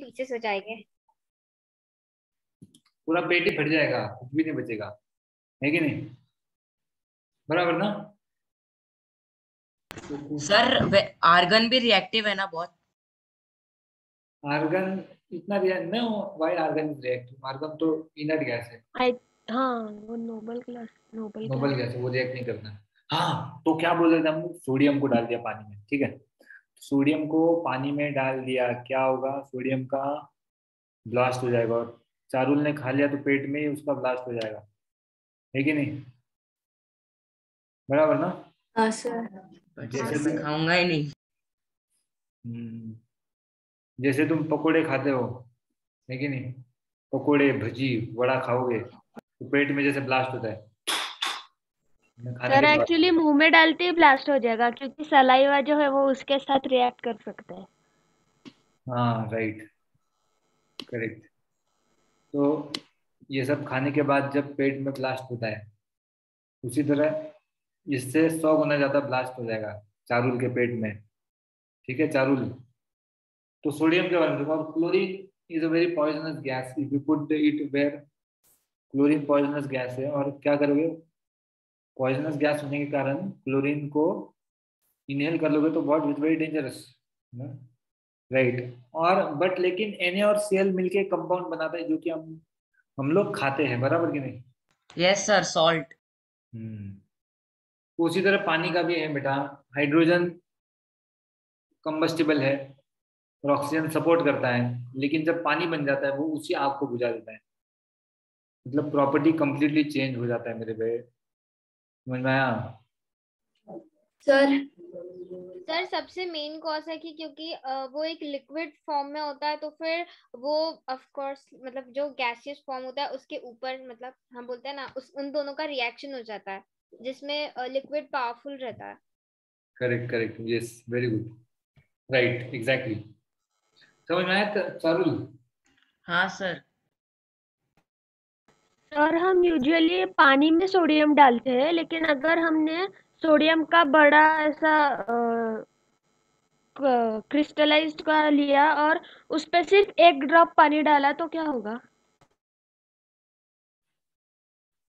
Pieces हो जाएंगे। पूरा पेट ही फट जाएगा, कुछ भी नहीं बचेगा, है कि नहीं? बराबर ना? सर आर्गन भी रिएक्टिव है ना बहुत? आर्गन इतना रिएक्ट नहीं हो, why argon is reactive? Argon तो इनर्ट गैस है, हाँ वो नोबल नोबल गैस है, वो रिएक्ट नहीं करना। हाँ, तो क्या बोल रहे थे हम लोग? सोडियम को डाल दिया पानी में, ठीक है। सोडियम को पानी में डाल दिया, क्या होगा? सोडियम का ब्लास्ट हो जाएगा, और चारुल ने खा लिया तो पेट में ही उसका ब्लास्ट हो जाएगा, है कि नहीं? बराबर ना? हाँ सर। जैसे मैं खाऊंगा ही नहीं। जैसे तुम पकोड़े खाते हो, है कि नहीं? पकोड़े, भजी, वड़ा खाओगे तो पेट में जैसे ब्लास्ट होता है खाने सर के बाद। एक्चुअली मुंह में डालते ही ब्लास्ट हो जाएगा, क्योंकि सलाइवा जो है वो उसके साथ रिएक्ट कर सकता है। हाँ राइट, करेक्ट। तो ये सब खाने के बाद जब पेट में ब्लास्ट होता है, उसी तरह इससे 100 गुना ज्यादा ब्लास्ट हो जाएगा चारुल के पेट में, ठीक है? चारुल, तो सोडियम के बारे में देखो। और chlorine is a very poisonous gas, if you put it where, chlorine poisonous gas है, और क्या करोगे? पॉइजनस गैस होने के कारण क्लोरीन को इनहेल कर लोगे तो बहुत वेरी डेंजरस, राइट। और बट लेकिन Na और Cl मिलके कंपाउंड बनाता है जो कि हम लोग खाते हैं, बराबर कि नहीं? Yes sir, salt. उसी तरह पानी का भी है बेटा, हाइड्रोजन कंबस्टिबल है और ऑक्सीजन सपोर्ट करता है, लेकिन जब पानी बन जाता है वो उसी आग को बुझा देता है। मतलब प्रॉपर्टी कंप्लीटली चेंज हो जाता है मेरे भाई, समझ में आया? सर सबसे मेन कॉज है कि क्योंकि वो एक लिक्विड फॉर्म में होता है, तो फिर वो ऑफ कोर्स मतलब जो गैसियस फॉर्म होता है उसके ऊपर, मतलब हम बोलते हैं ना उन दोनों का रिएक्शन हो जाता है, जिसमें लिक्विड पावरफुल रहता है। Correct correct, yes, very good, right, exactly. समझ में आया चारुल? हाँ सर। और हम यूजुअली पानी में सोडियम डालते हैं, लेकिन अगर हमने सोडियम का बड़ा ऐसा क्रिस्टलाइज्ड का लिया और उस पे सिर्फ 1 ड्रॉप पानी डाला तो क्या होगा?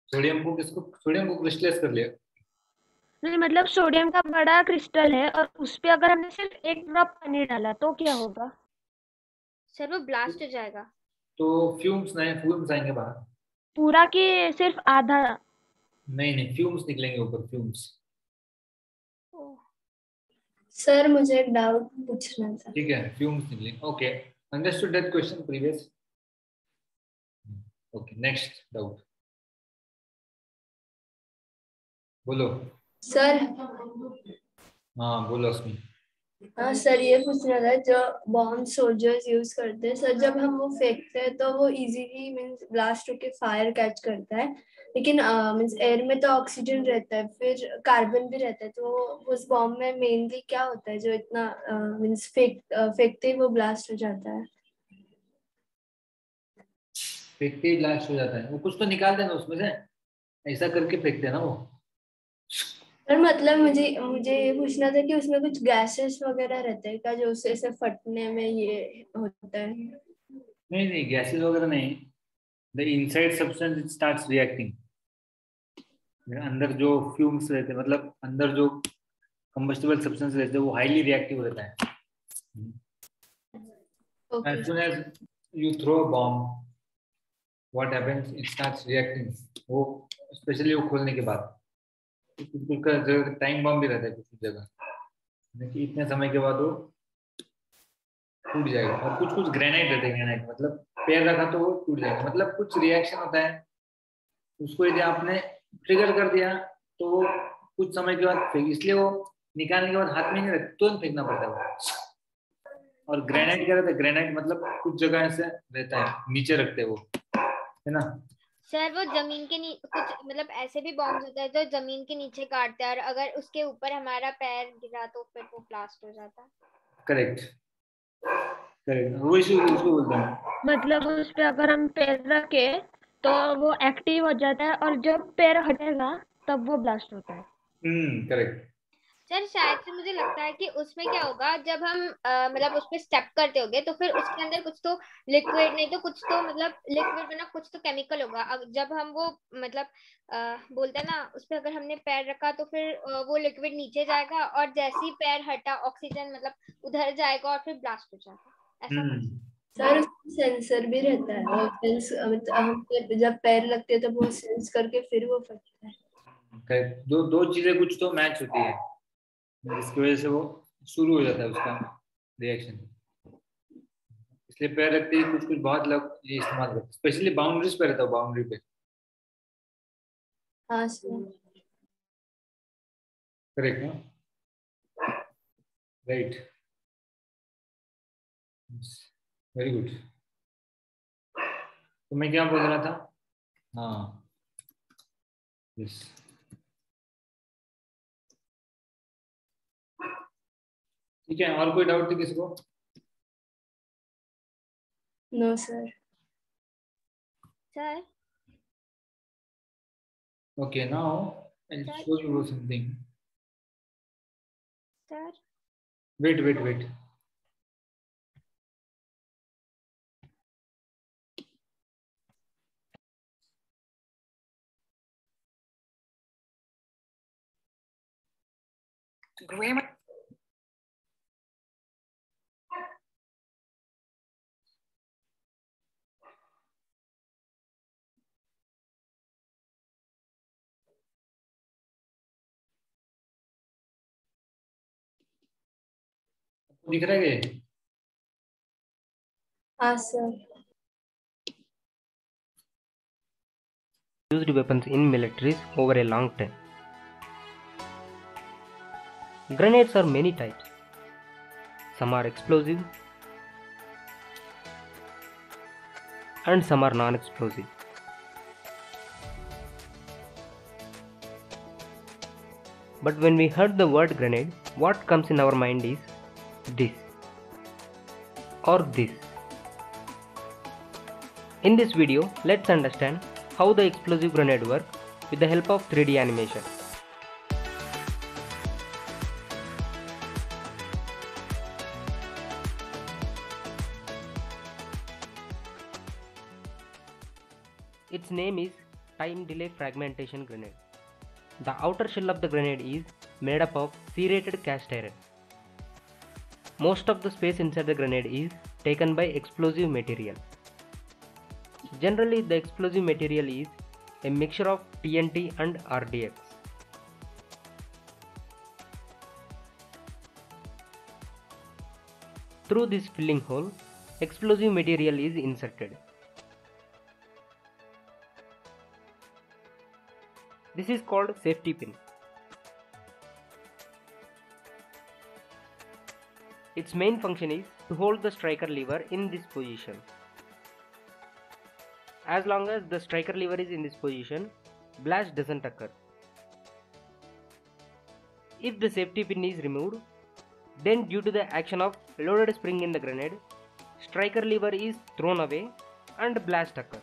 सोडियम को क्रिस्टलाइज कर लिया? नहीं मतलब सोडियम का बड़ा क्रिस्टल है और उस पे अगर हमने सिर्फ 1 ड्रॉप पानी डाला तो क्या होगा? सर वो ब्लास्ट हो जाएगा। तो फ्यूम्स आएंगे बाहर। पूरा की सिर्फ आधा? नहीं नहीं, फ्यूम्स निकलेंगे ऊपर, फ्यूम्स। सर मुझे एक डाउट पूछना था। ठीक है, फ्यूम्स निकलेंगे, okay. Understood that question previous? Okay, next doubt बोलो। सर हाँ बोलो अस्मी। हाँ सर, ये पूछना था, जो बॉम्ब सोल्जर्स यूज करते हैं सर, जब हम वो फेंकते हैं तो वो इजीली मींस ब्लास्ट होके फायर कैच करता है, लेकिन मींस एयर में तो ऑक्सीजन रहता है, फिर कार्बन भी रहता है, तो उस बॉम्ब में मेनली क्या होता है जो इतना मींस फेंकते ही वो ब्लास्ट हो जाता है? फेंकते ही ब्लास्ट हो जाता है, वो कुछ तो निकाल देना उसमें से, ऐसा करके फेंकते हैं ना वो। सर मतलब मुझे मुझे ये पूछना था कि उसमें कुछ गैसेस वगैरह रहते हैं क्या जो उससे ऐसे फटने में ये होता है? नहीं नहीं, गैसेस वगैरह नहीं। The inside substance starts reacting. अंदर जो फ्यूम्स रहते हैं, मतलब अंदर जो कंबस्टिबल सब्सटेंस रहते हैं, वो हाईली रिएक्टिव रहता है। As soon as you throw a bomb, what happens? It starts reacting. वो स्पेशली वो खोलने के बाद कुछ का टाइम बम भी रहता है कुछ जगह, लेकिन इतने समय के बाद वो टूट जाएगा। और कुछ कुछ ग्रेनाइट रहते हैं, ग्रेनाइट मतलब पैर रखा तो वो टूट जाएगा, मतलब कुछ रिएक्शन होता है उसको, यदि आपने ट्रिगर कर दिया तो वो कुछ समय के बाद फेंक, इसलिए वो निकालने के बाद हाथ में नहीं रखते, तुरंत फेंकना पड़ता है वो। और ग्रेनाइट क्या रहता है? ग्रेनाइट मतलब कुछ जगह ऐसे रहता है, नीचे रखते हैं वो, है ना? सर वो जमीन के कुछ मतलब ऐसे भी बॉम्ब्स होते हैं जो जमीन के नीचे काटते हैं, और अगर उसके ऊपर हमारा पैर गिरा तो फिर वो ब्लास्ट हो जाता है। करेक्ट करेक्ट, वो इसी उसको बोलते हैं। मतलब उस पे अगर हम पैर रखे तो वो एक्टिव हो जाता है और जब पैर हटेगा तब वो ब्लास्ट होता है। करेक्ट। सर शायद से मुझे लगता है कि उसमें क्या होगा, जब हम मतलब उस पे स्टेप करते होंगे तो फिर उसके अंदर कुछ तो लिक्विड, नहीं तो कुछ तो मतलब लिक्विड बना, कुछ तो केमिकल होगा। अब जब हम वो मतलब बोलते हैं ना, उस पे अगर हमने पैर रखा तो फिर वो लिक्विड नीचे जाएगा, और जैसे ही पैर हटा ऑक्सीजन मतलब उधर जाएगा और फिर ब्लास्ट हो जाएगा, ऐसा कुछ। सर उसमें सेंसर भी रहता है, वो सेंस मतलब हम जब पैर लगते हैं तो वो सेंस करके फिर वो फटता है। करेक्ट। दो दो चीजें कुछ तो मैच होती है, जिसकी वजह से वो शुरू हो जाता है उसका रिएक्शन। इसलिए पैर रखते ही कुछ कुछ बहुत लोग ये इस्तेमाल करते हैं, स्पेशली बाउंड्रीज पे रहता है, बाउंड्री पे। हाँ सर। करेक्ट ना? Right, very good. तो मैं क्या बोल रहा था? हाँ, यस। ठीक है, और कोई डाउट थी किसी को? No sir. Sir Okay, now I'll sir show you something. Sir Wait. Grammar. दिख रहा है ये? हाँ सर। Used weapons in militaries over a long time. Grenades are many types. Some are explosive and some are non-explosive. But when we heard the word grenade, what comes in our mind is this or this. In this video, let's understand how the explosive grenade works with the help of 3D animation. Its name is time delay fragmentation grenade. The outer shell of the grenade is made up of serrated cast iron. Most of the space inside the grenade is taken by explosive material. Generally, the explosive material is a mixture of TNT and RDX. Through this filling hole, explosive material is inserted. This is called safety pin. Its main function is to hold the striker lever in this position. As long as the striker lever is in this position, blast doesn't occur. If the safety pin is removed, then due to the action of loaded spring in the grenade, striker lever is thrown away and blast occurs.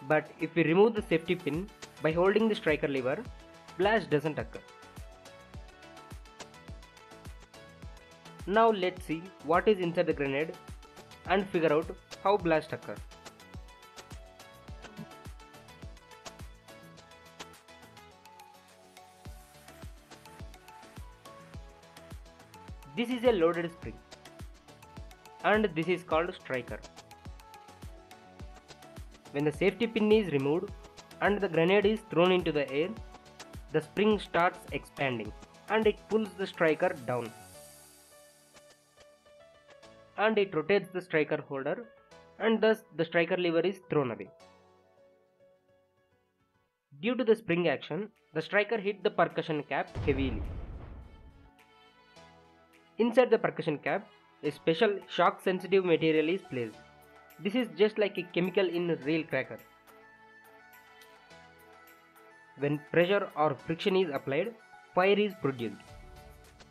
But if we remove the safety pin by holding the striker lever, blast doesn't occur. Now let's see what is inside the grenade and figure out how blast occurs. This is a loaded spring and this is called striker. When the safety pin is removed and the grenade is thrown into the air, the spring starts expanding and it pulls the striker down. And it rotates the striker holder and thus the striker lever is thrown away. Due to the spring action, the striker hit the percussion cap heavily. Inside the percussion cap, a special shock sensitive material is placed. This is just like a chemical in a rail cracker. When pressure or friction is applied, fire is produced.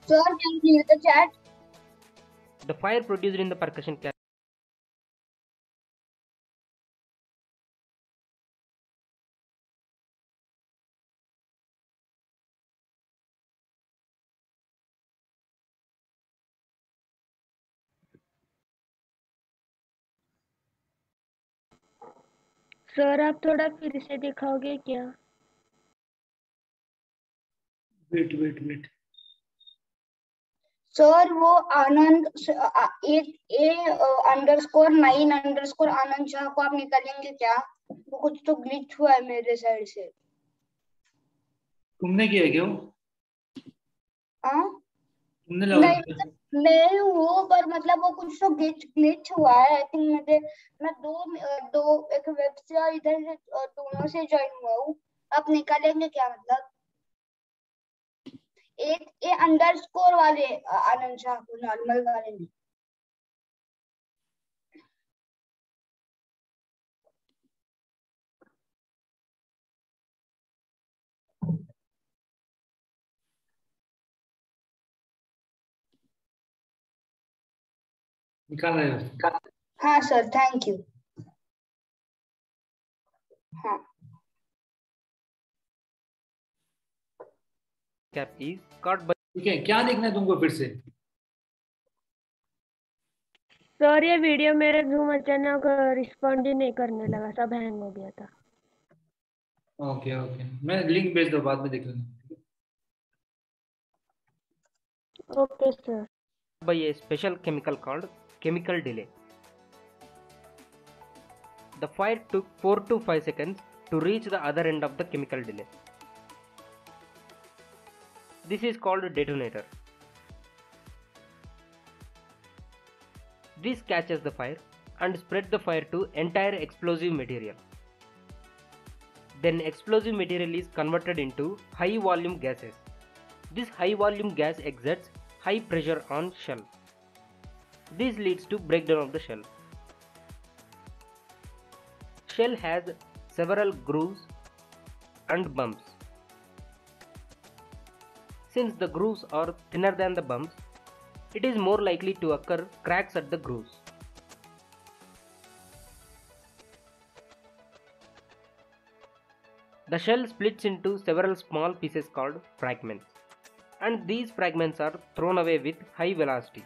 Sir, can you clear the chat? The fire produced in the percussion cap sir आप थोड़ा फिर से दिखाओगे क्या? Wait wait wait. Sir वो Anand A underscore 9 underscore Anand Shah को आप निकालेंगे क्या? वो कुछ तो ग्लिच हुआ है मेरे साइड से। तुमने किया क्या वो? हाँ तुमने नहीं, लगा? मतलब मैं हूँ पर मतलब वो कुछ तो ग्लिच हुआ है। आई थिंक मैं दो एक वेब से और इधर से दोनों से ज्वाइन हुआ हूँ। आप निकालेंगे क्या? मतलब एक ए अंडरस्कोर वाले आनंद शाह को, नॉर्मल वाले नहीं। निकाल रहे हो? हाँ सर, थैंक यू। हाँ Cap is cut by. ठीक है, क्या देखना है तुमको फिर से? सर ये वीडियो मेरे जूम अचानक रिस्पॉन्ड ही नहीं करने लगा, सब हैंग हो गया था। ओके ओके, मैं लिंक भेज दो, बाद में देख लेना। Okay sir. By a special chemical called chemical delay. The fire took 4 to 5 seconds to reach the other end of the chemical delay. This is called detonator. This catches the fire and spread the fire to entire explosive material. Then explosive material is converted into high volume gases. This high volume gas exerts high pressure on shell. This leads to breakdown of the shell. Shell has several grooves and bumps. Since the grooves are thinner than the bumps, it is more likely to occur cracks at the grooves. The shell splits into several small pieces called fragments, and these fragments are thrown away with high velocity.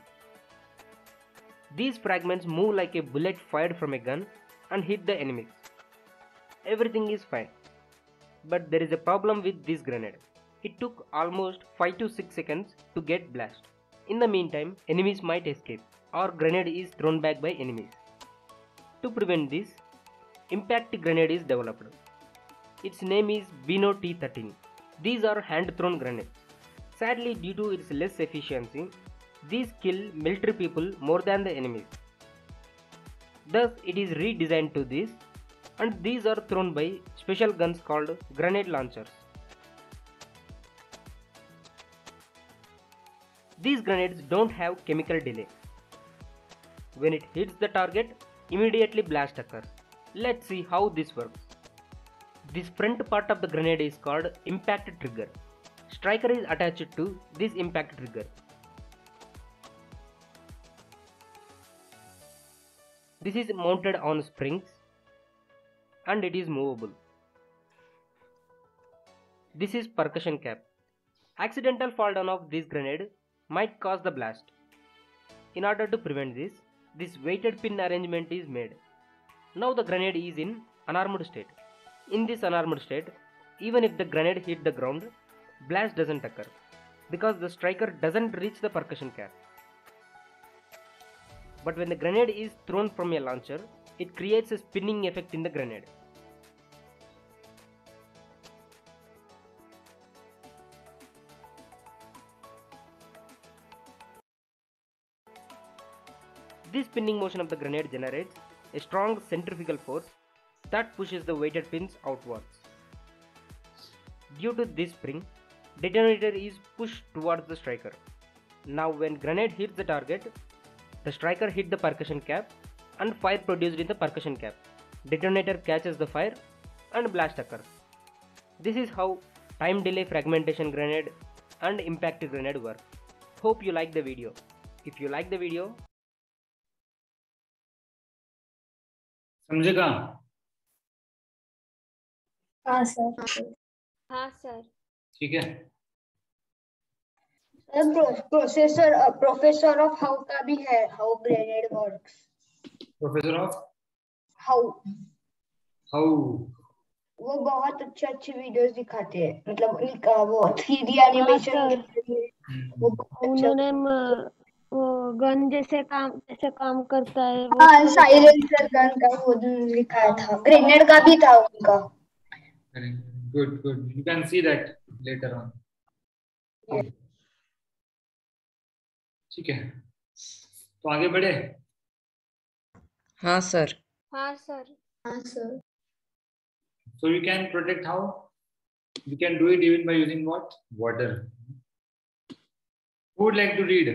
These fragments move like a bullet fired from a gun and hit the enemies. Everything is fine. But there is a problem with this grenade. It took almost 5 to 6 seconds to get blast. In the meantime, enemies might escape or grenade is thrown back by enemies. To prevent this, impact grenade is developed. Its name is Beano T13. These are hand-thrown grenades. Sadly, due to its less efficiency, these kill military people more than the enemies. Thus, it is redesigned to this, and these are thrown by special guns called grenade launchers. These grenades don't have chemical delay. When it hits the target, immediately blast occurs. Let's see how this works. This front part of the grenade is called impact trigger. Striker is attached to this impact trigger. This is mounted on springs and it is movable. This is percussion cap. Accidental fall down of this grenade might cause the blast. In order to prevent this, this weighted pin arrangement is made. Now the grenade is in unarmed state. In this unarmed state, even if the grenade hit the ground, blast doesn't occur because the striker doesn't reach the percussion cap. But when the grenade is thrown from a launcher, it creates a spinning effect in the grenade. This spinning motion of the grenade generates a strong centrifugal force that pushes the weighted pins outwards. Due to this spring, detonator is pushed towards the striker. Now when grenade hits the target, the striker hit the percussion cap and fire produced in the percussion cap. Detonator catches the fire and blast occurs. This is how time delay fragmentation grenade and impact grenade work. Hope you like the video. If you like the video, समझेगा? हाँ sir. हाँ sir. ठीक है। Professor of how का भी है, how grenade works. Professor of how how? वो बहुत अच्छी वीडियोस दिखाते हैं, मतलब वो 3D हाँ एनिमेशन के सर, जरिए वो बहुत अच्छा उन्होंने वो गन जैसे काम करता है वो हाँ, सब साइलेंसर गन का वो दिखाया था, ग्रेनेड का भी था उनका। Good good, you can see that later on. ठीक है, तो आगे बढ़े। हाँ सर। हाँ सर। हाँ sir. So you can protect how? You can do it even by using what? Water. Who would like to read?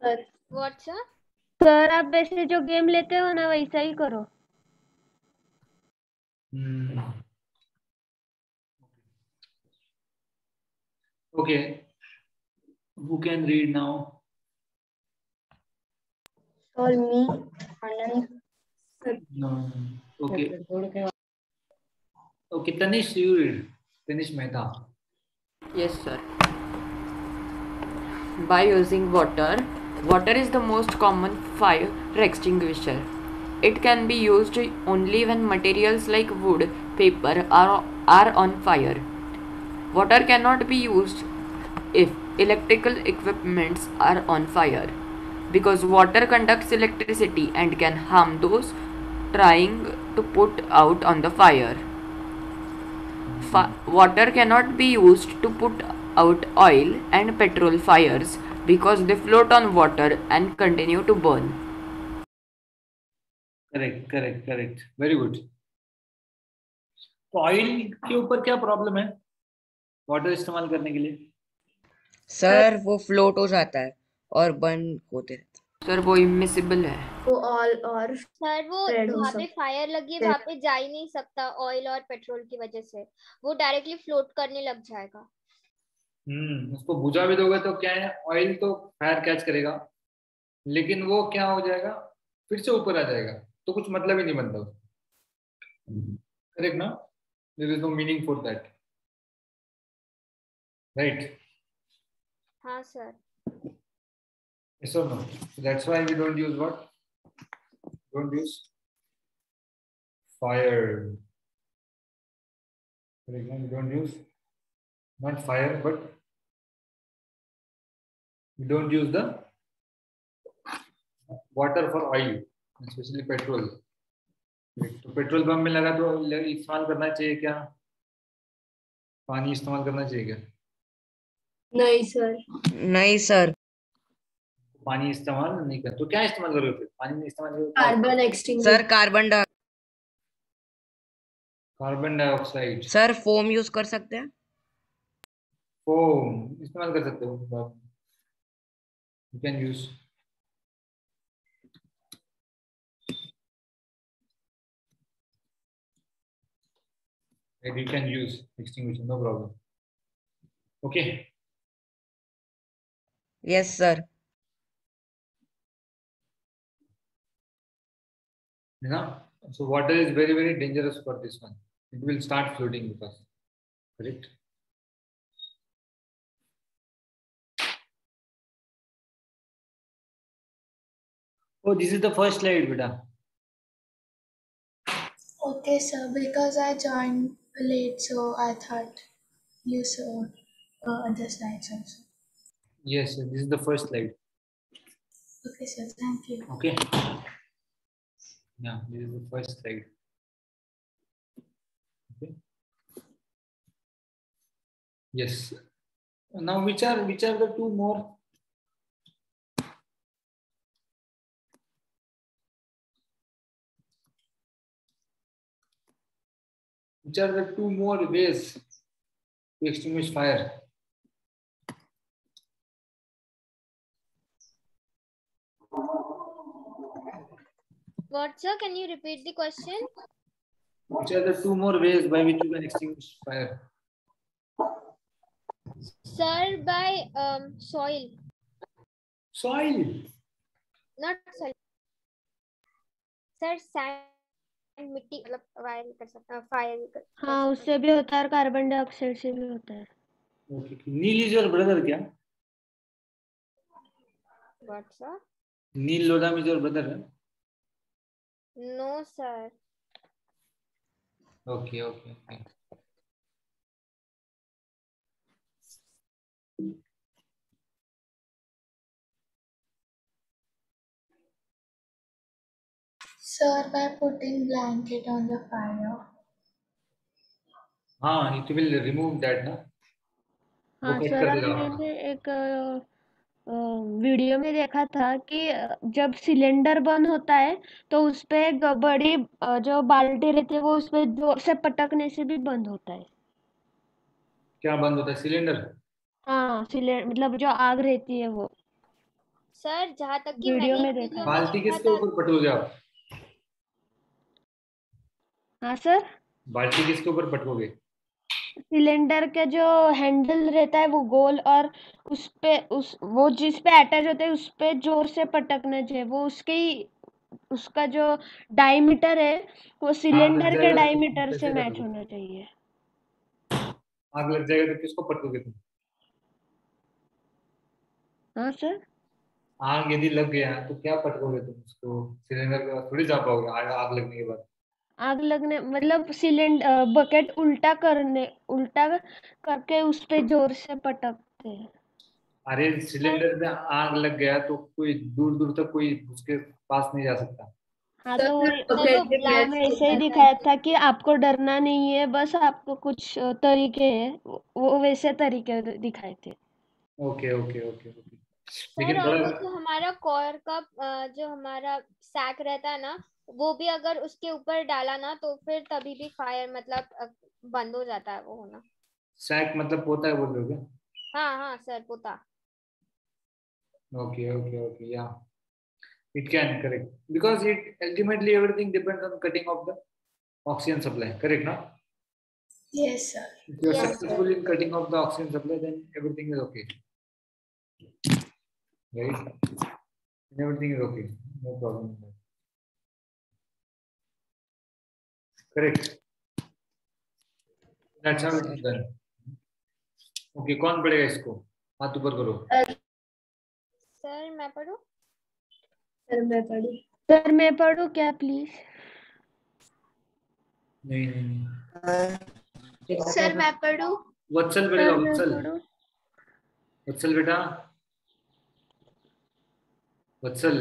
Sir what sir? Sir आप वैसे जो गेम लेते हो ना वैसा ही करो। Okay. Who can read now? और मी आनंद। No. Okay. Okay, Tanish, you read. Tanish Mehta. Yes, sir. By using water, water is the most common fire extinguisher. It can be used only when materials like wood, paper are on fire. Water cannot be used if electrical equipments are on fire because water conducts electricity and can harm those trying to put out on the fire. Water cannot be used to put out oil and petrol fires because they float on water and continue to burn. Correct, correct, correct. Very good. तो oil के ऊपर क्या problem है water इस्तेमाल करने के लिए? Sir वो फ्लोट हो जाता है और बर्न होते रहते हैं। सर वो इमिसिबल है। वो ऑल और सर वो spread हो वहाँ पे सकता फायर लगी है, वहाँ पे जा ही नहीं सकता ऑयल और पेट्रोल की वजह से, वो डायरेक्टली फ्लोट करने लग जाएगा। उसको बुझा भी दोगे तो क्या है, ऑयल तो फायर कैच करेगा लेकिन वो क्या हो जाएगा, फिर से ऊपर आ जाएगा, तो कुछ मतलब ही नहीं बनता। करेक्ट ना? There is no meaning for that, right? हाँ sir. Yes or no? So that's why we don't use what? Don't use fire. For example, we don't use not fire, but we don't use the water for oil, especially petrol. तो petrol pump में लगा तो इस्तेमाल करना चाहिए क्या? पानी इस्तेमाल करना चाहिए क्या? नहीं सर। नहीं सर। पानी इस्तेमाल नहीं कर तो क्या इस्तेमाल करोगे फिर? पानी नहीं इस्तेमाल करोगे? Carbon extinguisher. Sir carbon dioxide. Sir foam use कर सकते हैं। फोम इस्तेमाल कर सकते हो, you can use. You can use extinguisher, no problem. Okay. Yes, sir. So water is very, very dangerous for this one. It will start floating with us. Correct? Oh, this is the first slide, beta. Okay, sir. Because I joined late, so I thought you saw other slides also. Yes, this is the first slide. Okay, sir. Thank you. Okay. Yeah, this is the first slide. Okay. Yes. Now, which are the two more? Which are the two more ways to extinguish fire? What sir? Can you repeat the question? Which are the two more ways by which you can extinguish fire? Sir, by soil. Soil. Not soil. Sir, sand, मिट्टी मतलब fire कर सकते हैं, fire. हाँ उससे भी होता है और कार्बन डाइऑक्साइड से भी होता है। Okay. Neil is your brother क्या? What, sir? Neil Lodam is your brother, huh? No, sir. Okay. Sir, by putting blanket on the fire. हाँ, it will remove that, ना? वो हाँ कट सर, कर अब देगा। मैंने एक वीडियो में देखा था कि जब सिलेंडर बंद होता है तो उस पे एक बड़ी जो बाल्टी रहती है वो उस पे जोर से पटकने से भी बंद होता है। क्या बंद होता है? सिलेंडर? हाँ, सिलेंडर मतलब जो आग रहती है वो। सर जहाँ तक कि वीडियो मैंने में देखा वीडियो है। में बाल्टी देखा किसके था। ऊपर पटकोगे आप? हाँ सर, बाल्टी किसके ऊपर पटकोगे? सिलेंडर का जो हैंडल रहता है वो गोल, और उस पे वो जिस पे अटैच होता है उस पे जोर से पटकना चाहिए। वो उसका जो डायमीटर है वो आग लग सिलेंडर के जाएगा तो डायमीटर से कैसे मैच करोगे? होना चाहिए। आग लग जाएगा तो किसको पटकोगे तुम? हाँ सर, आग यदि लग गया तो क्या पटकोगे तुम उसको? सिलेंडर के पास थोड़ी जा पाओगे आग लगने के बाद। आग लगने मतलब सिलेंडर बकेट उल्टा करके उस पे जोर से पटकते हैं। अरे सिलेंडर में आग लग गया तो कोई दूर दूर तक कोई उसके पास नहीं जा सकता। हाँ सर तो फिर वही सर वो bucket में वीडियो में गैस ऐसे ही ब्लास्ट दिखाया था कि आपको डरना नहीं है, बस आपको कुछ तरीके हैं, वो वैसे तरीके दिखाए थे। ओके। सर लेकिन और बड़ा वो जो हमारा कोर का जो हमारा सैक रहता है ना, वो भी अगर उसके ऊपर डाला ना तो फिर तभी भी फायर मतलब बंद हो जाता है वो होना। सैक मतलब पोता है बोल रहे हो क्या? हाँ सर पोता। Okay, yeah. It can, correct. Because it ultimately everything depends on cutting of the oxygen supply, correct, no? Yes, sir. If you are Yes, successful in cutting off the oxygen supply, then everything is okay. Right? Everything is okay. No problem. Correct. That's how it is done. Okay, कौन पढ़ेगा इसको? हाथ ऊपर करो। Sir मैं पढ़ूं? Sir मैं पढ़ूं क्या प्लीज? नहीं। सर मैं पढ़ूं? वत्सल पढ़ेगा, सर मैं वत्सल। पढ़ूं? वत्सल बेटा, वत्सल,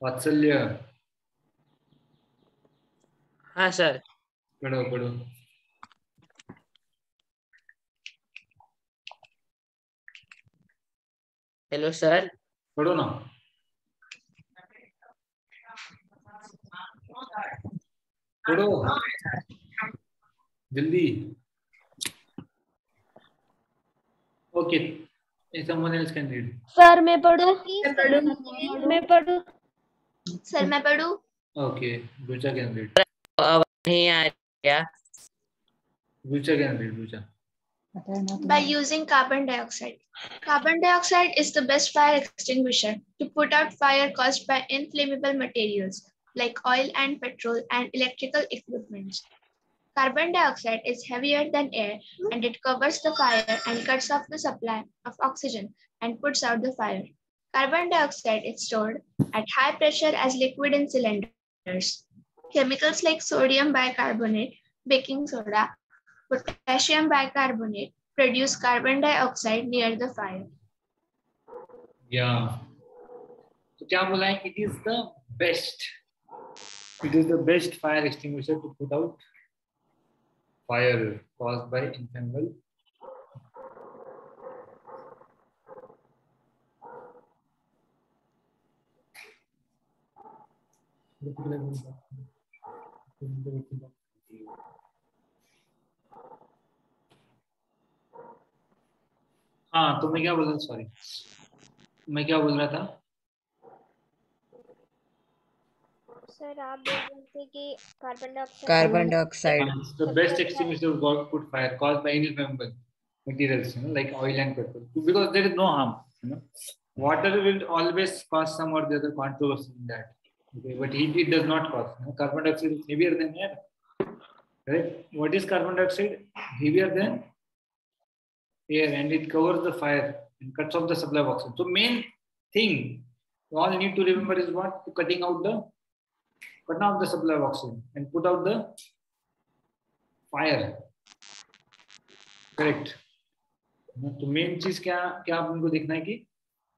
वात्सल्य। हाँ सर। पढ़ो। Hello sir. पढ़ो ना। पढ़ो जल्दी। Okay, someone else can read. Sir मैं पढ़ूं? प्लीज मैं पढ़ूं? सर मैं पढ़ूं? Okay, Rucha can read. आवाज नहीं आ रही क्या? Rucha can read, Rucha. By using carbon dioxide. Carbon dioxide is the best fire extinguisher to put out fire caused by inflammable materials like oil and petrol and electrical equipment. Carbon dioxide is heavier than air and it covers the fire and cuts off the supply of oxygen and puts out the fire. Carbon dioxide is stored at high pressure as liquid in cylinders. Chemicals like sodium bicarbonate, baking soda, potassium bicarbonate produce carbon dioxide near the fire. Yeah. So क्या बोला है? It is the best. It is the best fire extinguisher to put out fire caused by inflammable. हाँ, तो मैं क्या बोल रहा था? सॉरी, मैं क्या बोल रहा था? सर आप बोल रहे थे कि carbon dioxide It's the best extinguisher to put fire caused by inflammable materials, like oil and petrol, because there is no harm. Water will always cause some or the other controversy in that. Okay, but heat does not cause. Carbon dioxide is heavier than air. Right? What is carbon dioxide? Heavier than air, and it covers the fire and cuts off the supply of oxygen. So main thing you all need to remember is what? To cut off the supply of oxygen and put out the fire. Correct. तो main चीज क्या क्या आप उनको देखना है कि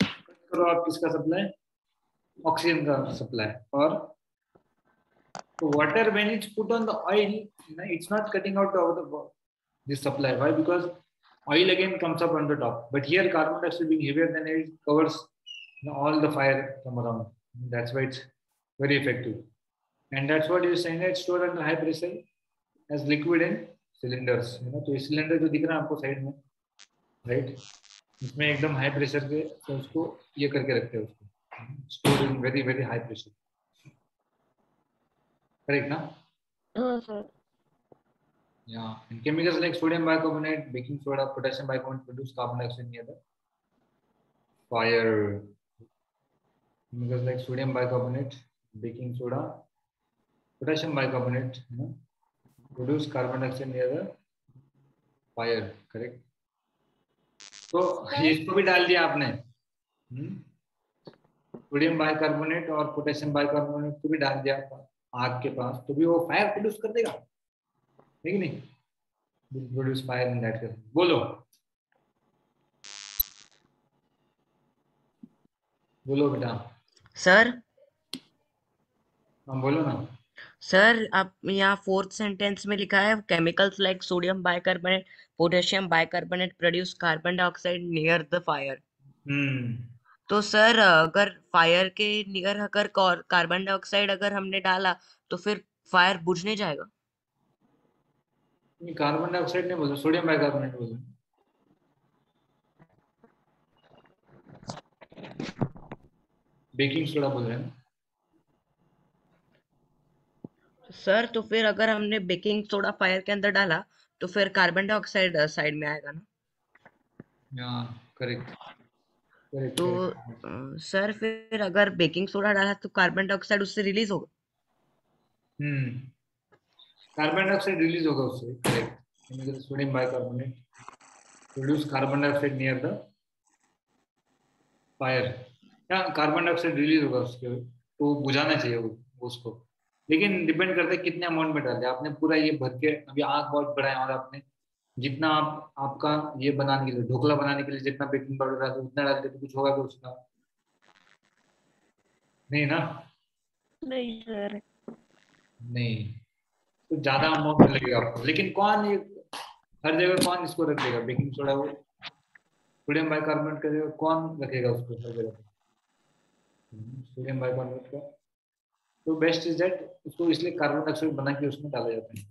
करो आप किसका सप्लाई, ऑक्सीजन का सप्लाई. और water when it's put on the oil, it's not cutting out this supply. Why? Because oil again comes up on the top, but here carbon dioxide being heavier than air, it covers all the fire from around. That's why it's very effective. And that's what you're saying, it's stored under high pressure as liquid in cylinders. तो ये cylinder जो दिख रहा है आपको side में, right, इसमें एकदम हाई प्रेशर पे तो उसको ये करके रखते हैं, उसको store in very very high pressure. Correct, na? हाँ sir. Yeah. And chemicals like sodium bicarbonate, baking soda, potassium bicarbonate produce carbon dioxide near the fire. Chemicals like sodium bicarbonate, baking soda, potassium bicarbonate, produce carbon dioxide near the fire. Correct. तो इसको भी डाल दिया आपने, sodium bicarbonate और potassium bicarbonate को भी डाल दिया आग के पास, तो भी वो फायर प्रोड्यूस कर देगा, है कि नहीं? Produce fire in that case. बोलो बोलो बेटा. सर. हाँ बोलो ना. सर आप यहाँ 4th सेंटेंस में लिखा है chemicals like sodium bicarbonate, potassium bicarbonate produce carbon dioxide near the fire. तो सर अगर फायर के नियर अगर कार्बन डाइऑक्साइड अगर हमने डाला तो फिर फायर बुझ नहीं जाएगा? कार्बन डाइऑक्साइड नहीं बोलो, सोडियम बाइकार्बोनेट बोलो. बेकिंग सोडा बोल रहे हैं सर. तो फिर अगर हमने बेकिंग सोडा फायर के अंदर डाला तो फिर कार्बन डाइऑक्साइड साइड में आएगा ना? करेक्ट. तो सर फिर अगर बेकिंग सोडा डाला तो कार्बन डाइऑक्साइड उससे रिलीज होगा? कार्बन डाइऑक्साइड रिलीज होगा उससे. Correct. Sodium bicarbonate produce carbon dioxide near the fire. क्या कार्बन डाइऑक्साइड रिलीज होगा उसके, तो बुझाना चाहिए वो उसको. लेकिन डिपेंड करता है कितने अमाउंट में डाल दिया आपने. पूरा ये भर के, अभी आग बहुत बड़ा है और आपने जितना आपका ये बनाने के लिए, ढोकला बनाने के लिए जितना बेकिंग पाउडर डालते उतना डालते तो कुछ होगा तो उसका नहीं ना? नहीं सर. नहीं, तो ज्यादा अमाउंट में लगेगा आपको. लेकिन कौन ये हर जगह कौन इसको रखेगा बेकिंग सोडा, वो सोडियम बाइकार्बोनेट का जगह कौन रखेगा उसको हर जगह? सोडियम बाइकार्बोनेट का. तो बेस्ट इज दैट उसको इसलिए कार्बन डाइऑक्साइड बना के उसमें डाला जाता है.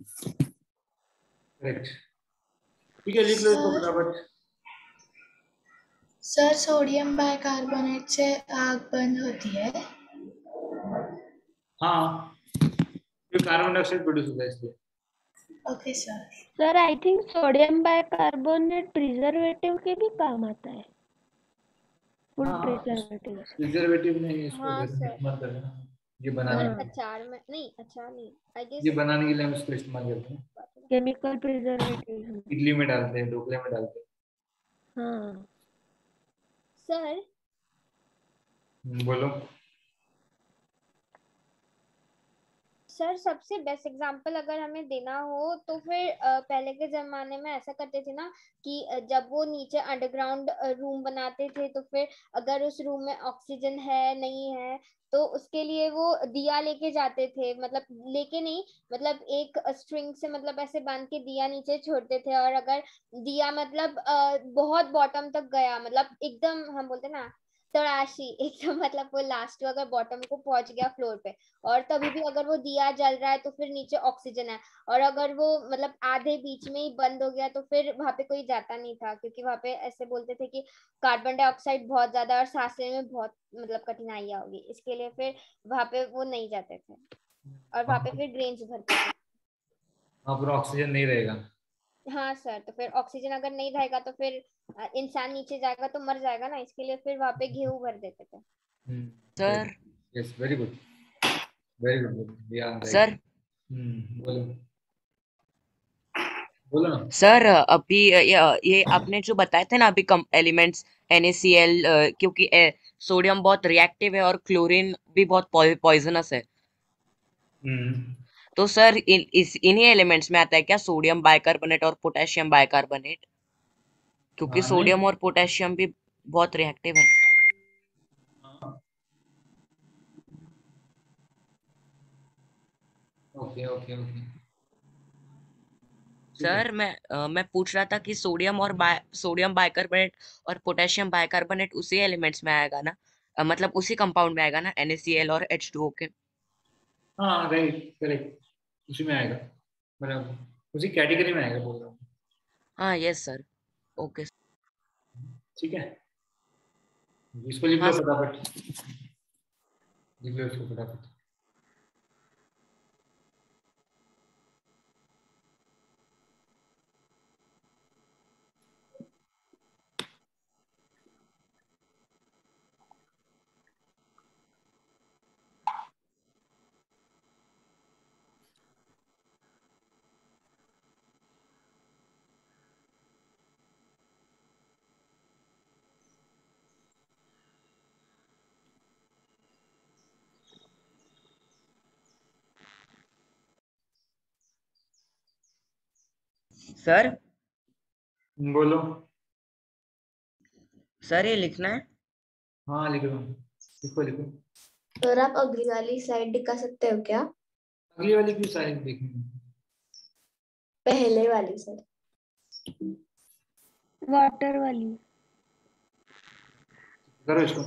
करेक्ट. ठीक है, लिख लो इसको फटाफट. सर सोडियम बाइकार्बोनेट से आग बंद होती है. हाँ, तो कार्बन डाइऑक्साइड प्रोड्यूस होता है इसलिए. Okay sir. Sir I think sodium bicarbonate preservative के भी काम आता है. फूड प्रिजर्वेटिव नहीं, इसको इस्तेमाल करते हैं ये बनाने में. अचार में नहीं, अचार नहीं, आई गेस ये बनाने के लिए हम इसको इस्तेमाल करते हैं. केमिकल प्रिजर्वेटिव इडली में डालते हैं, ढोकले में डालते हैं. हाँ सर. बोलो सर. सबसे बेस्ट एग्जांपल अगर हमें देना हो तो फिर पहले के जमाने में ऐसा करते थे ना कि जब वो नीचे अंडरग्राउंड रूम बनाते थे तो फिर अगर उस रूम में ऑक्सीजन है नहीं है तो उसके लिए वो दिया लेके जाते थे. मतलब लेके नहीं, मतलब एक स्ट्रिंग से मतलब ऐसे बांध के दिया नीचे छोड़ते थे. और अगर दिया मतलब बहुत बॉटम तक गया, मतलब एकदम हम बोलते ना तड़ाशी एकदम, मतलब वो लास्ट अगर बॉटम को पहुंच गया फ्लोर पे और तभी भी अगर वो दिया जल रहा है तो फिर नीचे ऑक्सीजन है. और अगर वो मतलब आधे बीच में ही बंद हो गया तो फिर वहां पे कोई जाता नहीं था, क्योंकि वहां पे ऐसे बोलते थे कि कार्बन डाइऑक्साइड बहुत ज्यादा और सांस लेने में बहुत मतलब कठिनाइयां होगी, इसके लिए फिर वहां पे वो नहीं जाते थे और वहां पे फिर ग्रेन्स भरते थे. वहां पर ऑक्सीजन नहीं रहेगा. हाँ सर. तो फिर ऑक्सीजन अगर नहीं रहेगा तो फिर इंसान नीचे जाएगा तो मर जाएगा ना, इसके लिए फिर वहां पे गेहूं भर देते थे. Sir. Yes, very good, very good. Sir. बोलो बोलो ना. सर अभी ये आपने जो बताए थे ना अभी एलिमेंट्स NaCl, क्योंकि सोडियम बहुत रिएक्टिव है और क्लोरीन भी बहुत पॉइजनस है। तो सर इन्हीं एलिमेंट्स में आता है क्या सोडियम बाइकार्बोनेट और पोटेशियम बाइकार्बोनेट? क्योंकि हाँ नहीं। सोडियम और पोटेशियम भी बहुत रिएक्टिव है। Okay okay okay. सर मैं पूछ रहा था कि सोडियम बाइकार्बोनेट और पोटेशियम बाइकार्बोनेट उसी एलिमेंट्स में आएगा ना? मतलब उसी कंपाउंड में आएगा ना, NaCl और H2O के? हाँ राइट, करेक्ट, उसी में आएगा, बराबर, उसी कैटेगरी में आएगा, बोल रहा हूँ। हाँ यस सर। ओके। ठीक है, इसको लिख हाँ लो फटाफट, लिख लो इसको फटाफट। सर। बोलो। सर ये लिखना है? हाँ लिख लो, लिखो लिखो। सर आप अगली वाली स्लाइड दिखा सकते हो क्या? अगली वाली क्यों साइड देखनी? पहले वाली सर। वाटर वाली। करो इसको।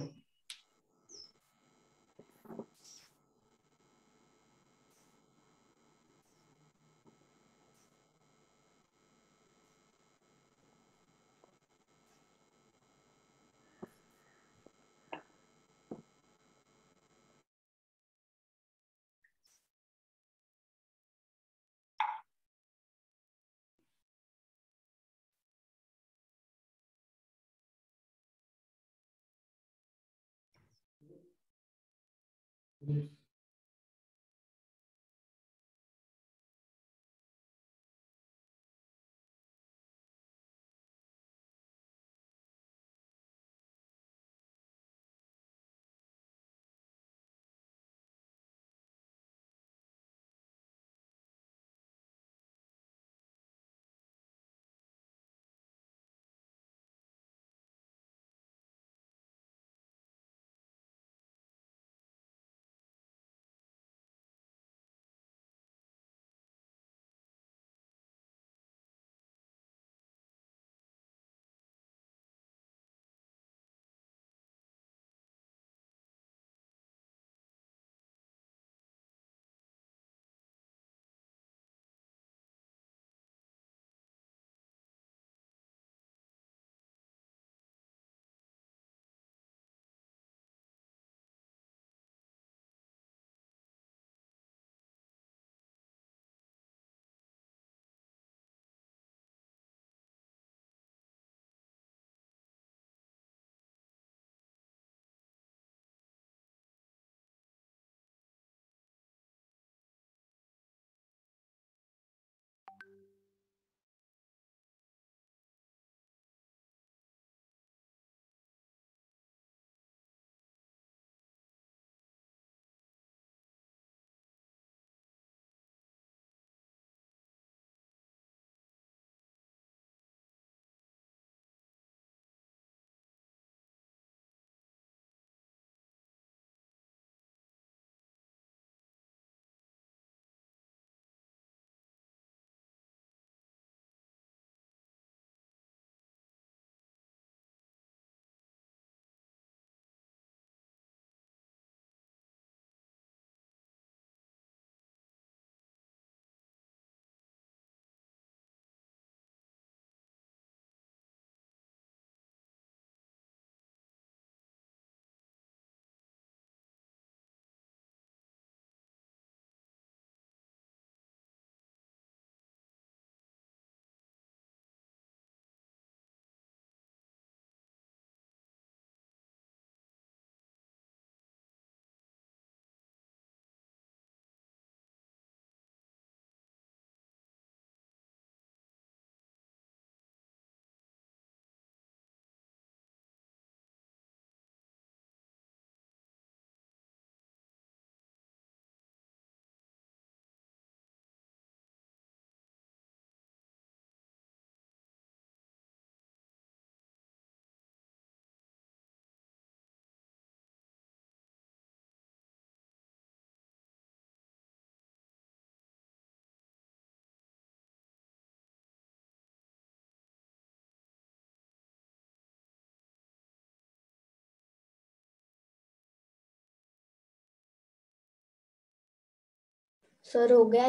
सर हो गया।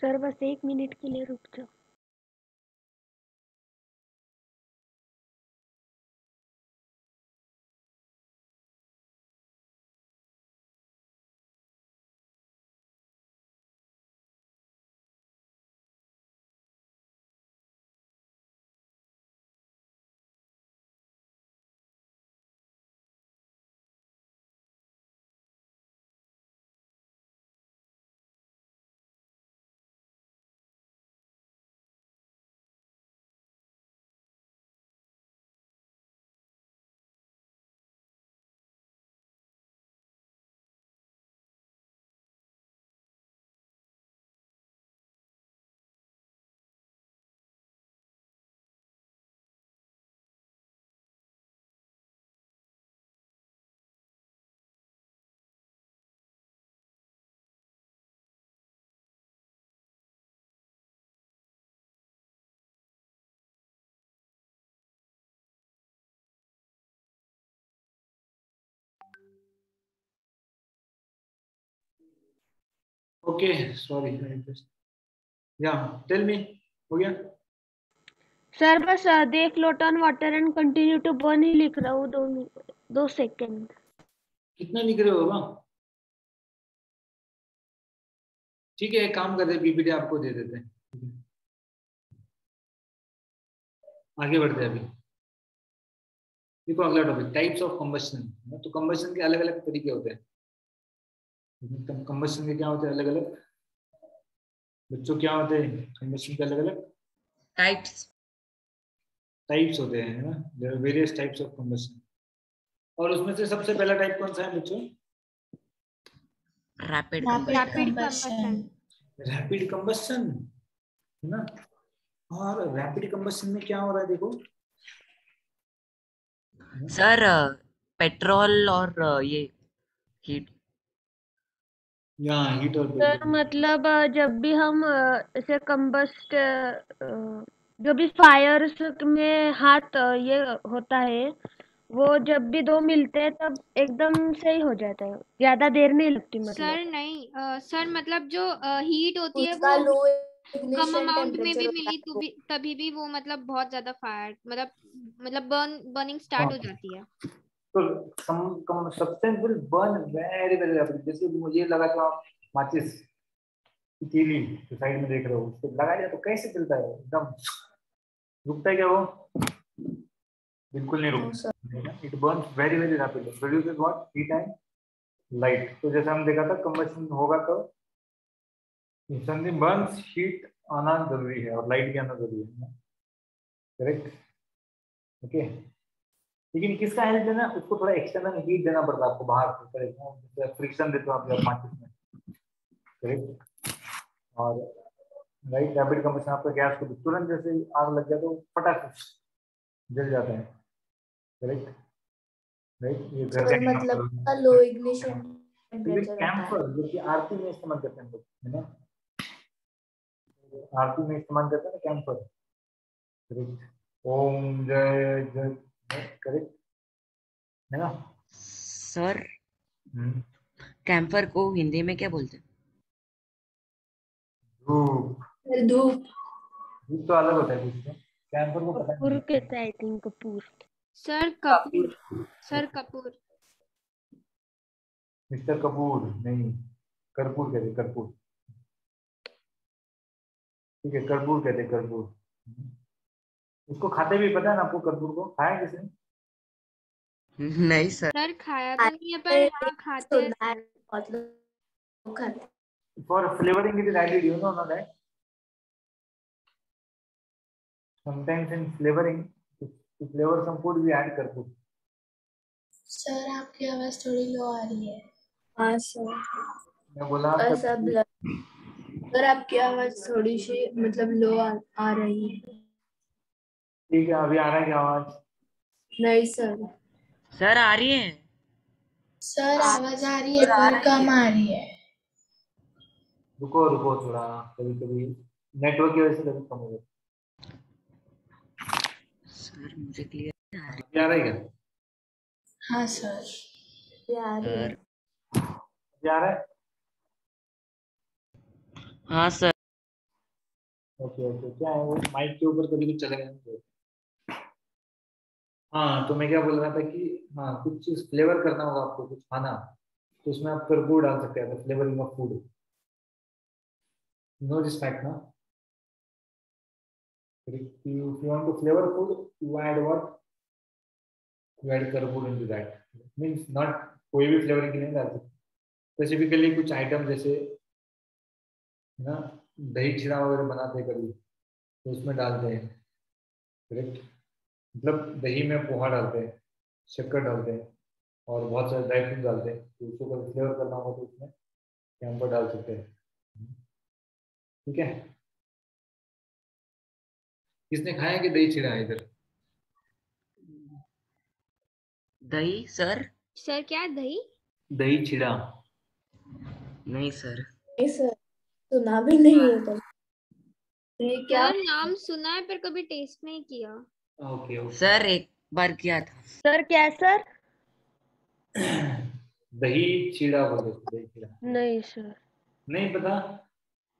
सर बस 1 मिनट के लिए रुक जाओ। Okay, sorry. Yeah, tell me. हो गया? सर बस देख लो, turn water and continue to burn ही लिख रहा हूँ। 2 सेकेंड। कितना लिख रहे हो बाबा? ठीक है, एक काम करते हैं, पीपीटी आपको दे देते हैं। आगे बढ़ते हैं अभी। देखो अगला टॉपिक, टाइप्स ऑफ कंबस्शन। तो कंबस्शन के अलग अलग तरीके होते हैं। कंबस्शन के क्या होते हैं अलग अलग? बच्चों क्या होते हैं कंबस्शन के अलग अलग? टाइप्स होते हैं, है ना? There are various types of combustion. और उसमें से सबसे पहला टाइप कौन सा है बच्चों? Rapid combustion. रैपिड कंबस्शन, है ना? और रैपिड कंबस्शन में क्या हो रहा है देखो सर, पेट्रोल और ये हीट। यहाँ हीट और सर मतलब जब भी हम ऐसे कंबस्ट, जो भी फायर्स में हाथ ये होता है, वो जब भी 2 मिलते हैं तब एकदम सही हो जाता है, ज्यादा देर नहीं लगती। मतलब सर नहीं, सर मतलब जो हीट होती है उसका वो लो कम इग्निशन अमाउंट में टेम्परेचर भी होता मिली है तो भी तभी भी वो मतलब बहुत ज्यादा फायर मतलब बर्निंग स्टार्ट हो जाती है। तो substance will burn very very rapid. जैसे मुझे लगा तो आप माचिस की तीली जो साइड में देख रहे हो, उसको लगा दिया तो कैसे चलता है? एकदम रुकता है क्या वो? बिल्कुल नहीं रुकता। It Burns very very rapidly, produces what? Heat and light. तो जैसे हम देखा था कंबशन होगा तो समथिंग बर्न्स, हीट आना जरूरी है और लाइट भी आना जरूरी है। करेक्ट? ओके। लेकिन किसका हेल्प देना? उसको थोड़ा एक्सटर्नल हीट देना पड़ता है आपको बाहर से, जैसे फ्रिक्शन देते हो आप माचिस में। करेक्ट? और राइट, रैपिड कंबशन आपका गैस को तुरंत जैसे आग लग जाए तो फटाक जल जाता है। करेक्ट? राइट, ये घर का मतलब लो इग्निशन टेम्परेचर होता है। कैंपर जो कि आरती में इस्तेमाल करते हैं लोग, है ना? आरती में इस्तेमाल करते हैं ना कैंपर। करेक्ट? ओम जय जय, करेक्ट है ना? सर, कैंपर को हिंदी में क्या बोलते हैं? धूप। धूप धूप तो अलग होता है कुछ तो। कैंपर को पता कपूर नहीं। कहते हैं, I think Kapoor. Sir Kapoor. Sir Kapoor. Mister Kapoor नहीं, कर्पूर कहते, कर्पूर। ठीक है, कर्पूर कहते, कर्पूर। उसको खाते भी, पता है ना आपको? कर्पूर को खाया किसने? नहीं सर। सर खाया तो नहीं है पर हाँ खाते हैं। सुना है बहुत लोग खाते हैं। For flavoring it is added, you know that? Sometimes in flavoring, to flavor some food we add कर्पूर। सर आपकी आवाज थोड़ी लो आ रही है। हाँ सर। मैं बोला सर आपकी आवाज थोड़ी सी मतलब लो आ रही है। ठीक है, अभी आ रहा है क्या आवाज? नहीं सर। सर आ रही है। सर आवाज आ रही है पर कम आ रही है। रुको रुको थोड़ा, कभी कभी नेटवर्क की वजह से कभी कम हो जाता सर मुझे क्लियर है। आ रहा है क्या? हाँ सर। सर क्या आ रहा है? हाँ सर। ओके ओके, क्या है वो माइक के ऊपर कभी कुछ चला गया? हाँ, तो मैं क्या बोल रहा था कि हाँ, कुछ चीज फ्लेवर करना होगा आपको, कुछ खाना, तो उसमें आप कर्पूर डाल सकते हैं, flavouring of food. Know this fact ना? If you want to flavor food, you add what? You add कर्पूर into that. Means not कोई भी फ्लेवरिंग नहीं डाल सकते, स्पेसिफिकली कुछ आइटम जैसे ना दही चिड़ा वगैरह बनाते हैं कभी, तो उसमें डालते हैं। करेक्ट, मतलब दही में पोहा डालते हैं, शक्कर डालते हैं और बहुत सारे ड्राई फ्रूट डालते हैं, तो उसको कभी फ्लेवर करना होगा तो उसमें कैंपर डाल सकते हैं। ठीक है, किसने खाया कि दही चिड़ा है इधर? दही सर? सर क्या दही? दही चिड़ा? नहीं सर। सर सुना भी नहीं है तो ये क्या? सर नाम सुना है पर कभी टेस्ट नहीं किया। Okay okay. सर एक बार किया था। सर क्या सर? दही चिड़ा बोल रहे थे, दही चिड़ा नहीं सर, नहीं पता?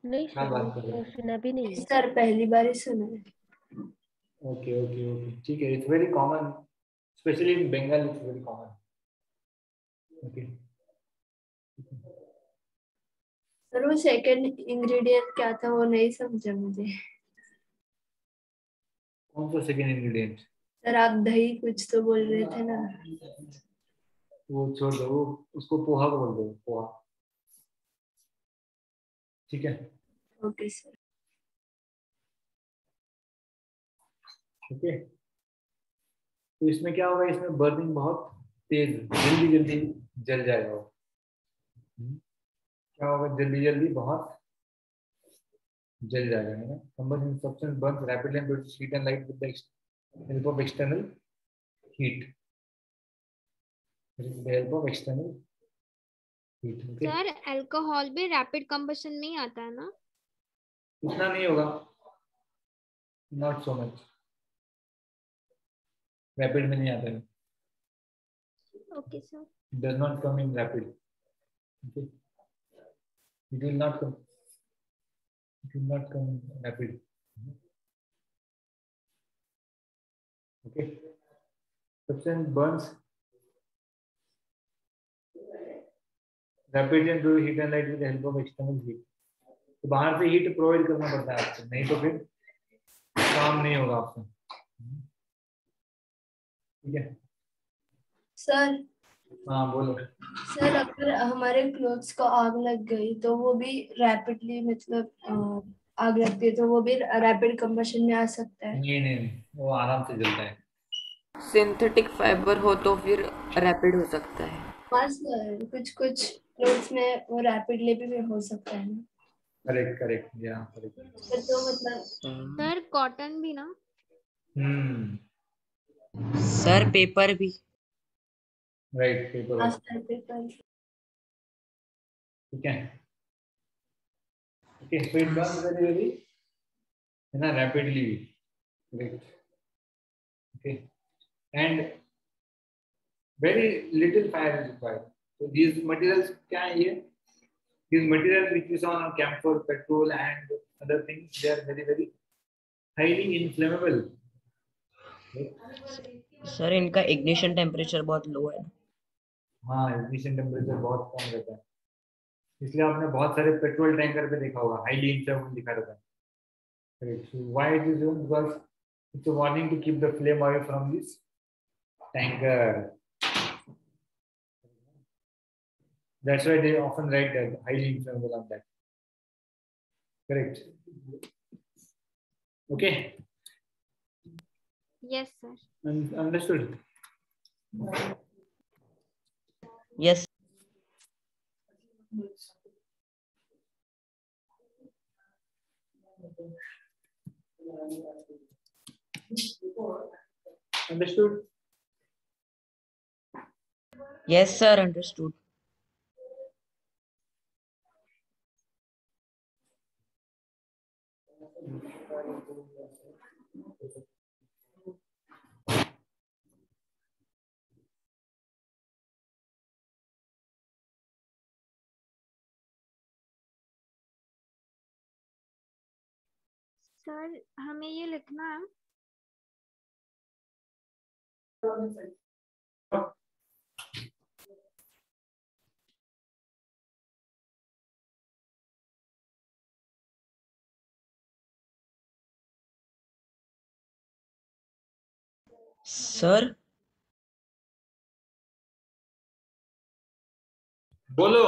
नहीं क्या सर, बात कर रहे मैंने हैं? सुना भी नहीं है। सर पहली बार ही सुना है। ओके ओके ओके, ठीक है, it's very common, specially in Bengal it's very common. Okay, sir वो सेकंड इंग्रेडिएंट क्या था वो नहीं समझा मुझे। कौन सा सेकेंड इंग्रेडिएंट? सर आप दही कुछ तो बोल रहे थे ना। वो छोड़ दो, वो उसको पोहा बोल दो, पोहा। ठीक है ओके सर। ओके, तो इसमें क्या होगा, इसमें बर्निंग बहुत तेज, जल्दी जल्दी जल जाएगा वो। क्या होगा, जल्दी जल्दी बहुत जल जाएगा, है ना? Combustion substance burns rapidly and produces heat and light with the help of external heat. With the help of external heat. Okay. Sir alcohol भी रैपिड कंबशन में ही आता है ना? उतना नहीं होगा, नॉट सो मच, रैपिड में नहीं आता है। Okay sir. Does not come in rapid. Okay. It will not come. It will not come in rapid. Okay. Substance burns rapidly and produces heat and light with the help of external heat. तो बाहर से heat provide करना पड़ता है आपको, नहीं तो फिर काम नहीं होगा आपका। ठीक है सर हाँ बोलो। सर अगर हमारे क्लोथ्स को आग लग गई तो वो भी रैपिडली मतलब आग लगती है तो वो भी रैपिड कंबशन में आ सकता है? नहीं नहीं नहीं, वो आराम से जलता है। सिंथेटिक फाइबर हो तो फिर रैपिड हो सकता है। हाँ सर, कुछ कुछ क्लोथ्स में वो रैपिडली भी हो सकता है ना? करेक्ट करेक्ट, या करेक्ट। तो मतलब सर कॉटन भी ना? सर पेपर भी। Right, paper. पेपर। ठीक है okay, so it Burns very very, है ना, rapidly. Correct okay, and very little fire is required. तो दीज मटेरियल्स क्या है ये? These materials which is on camphor, petrol and other things, they are very very highly inflammable. Sir इनका ignition temperature बहुत लो है। हाँ, इग्निशन टेम्परेचर बहुत कम रहता है, इसलिए आपने बहुत सारे पेट्रोल टैंकर पे देखा होगा हाईली इन्फ्लेमेबल लिखा रहता है। Correct. So why it is used? Because it's a warning to keep the flame away from this tanker. That's why they often write that highly inflammable on that. Correct. Okay. Yes sir. Understood. Yes. Understood. Yes sir, understood. Sir हमें ये लिखना है। Sir बोलो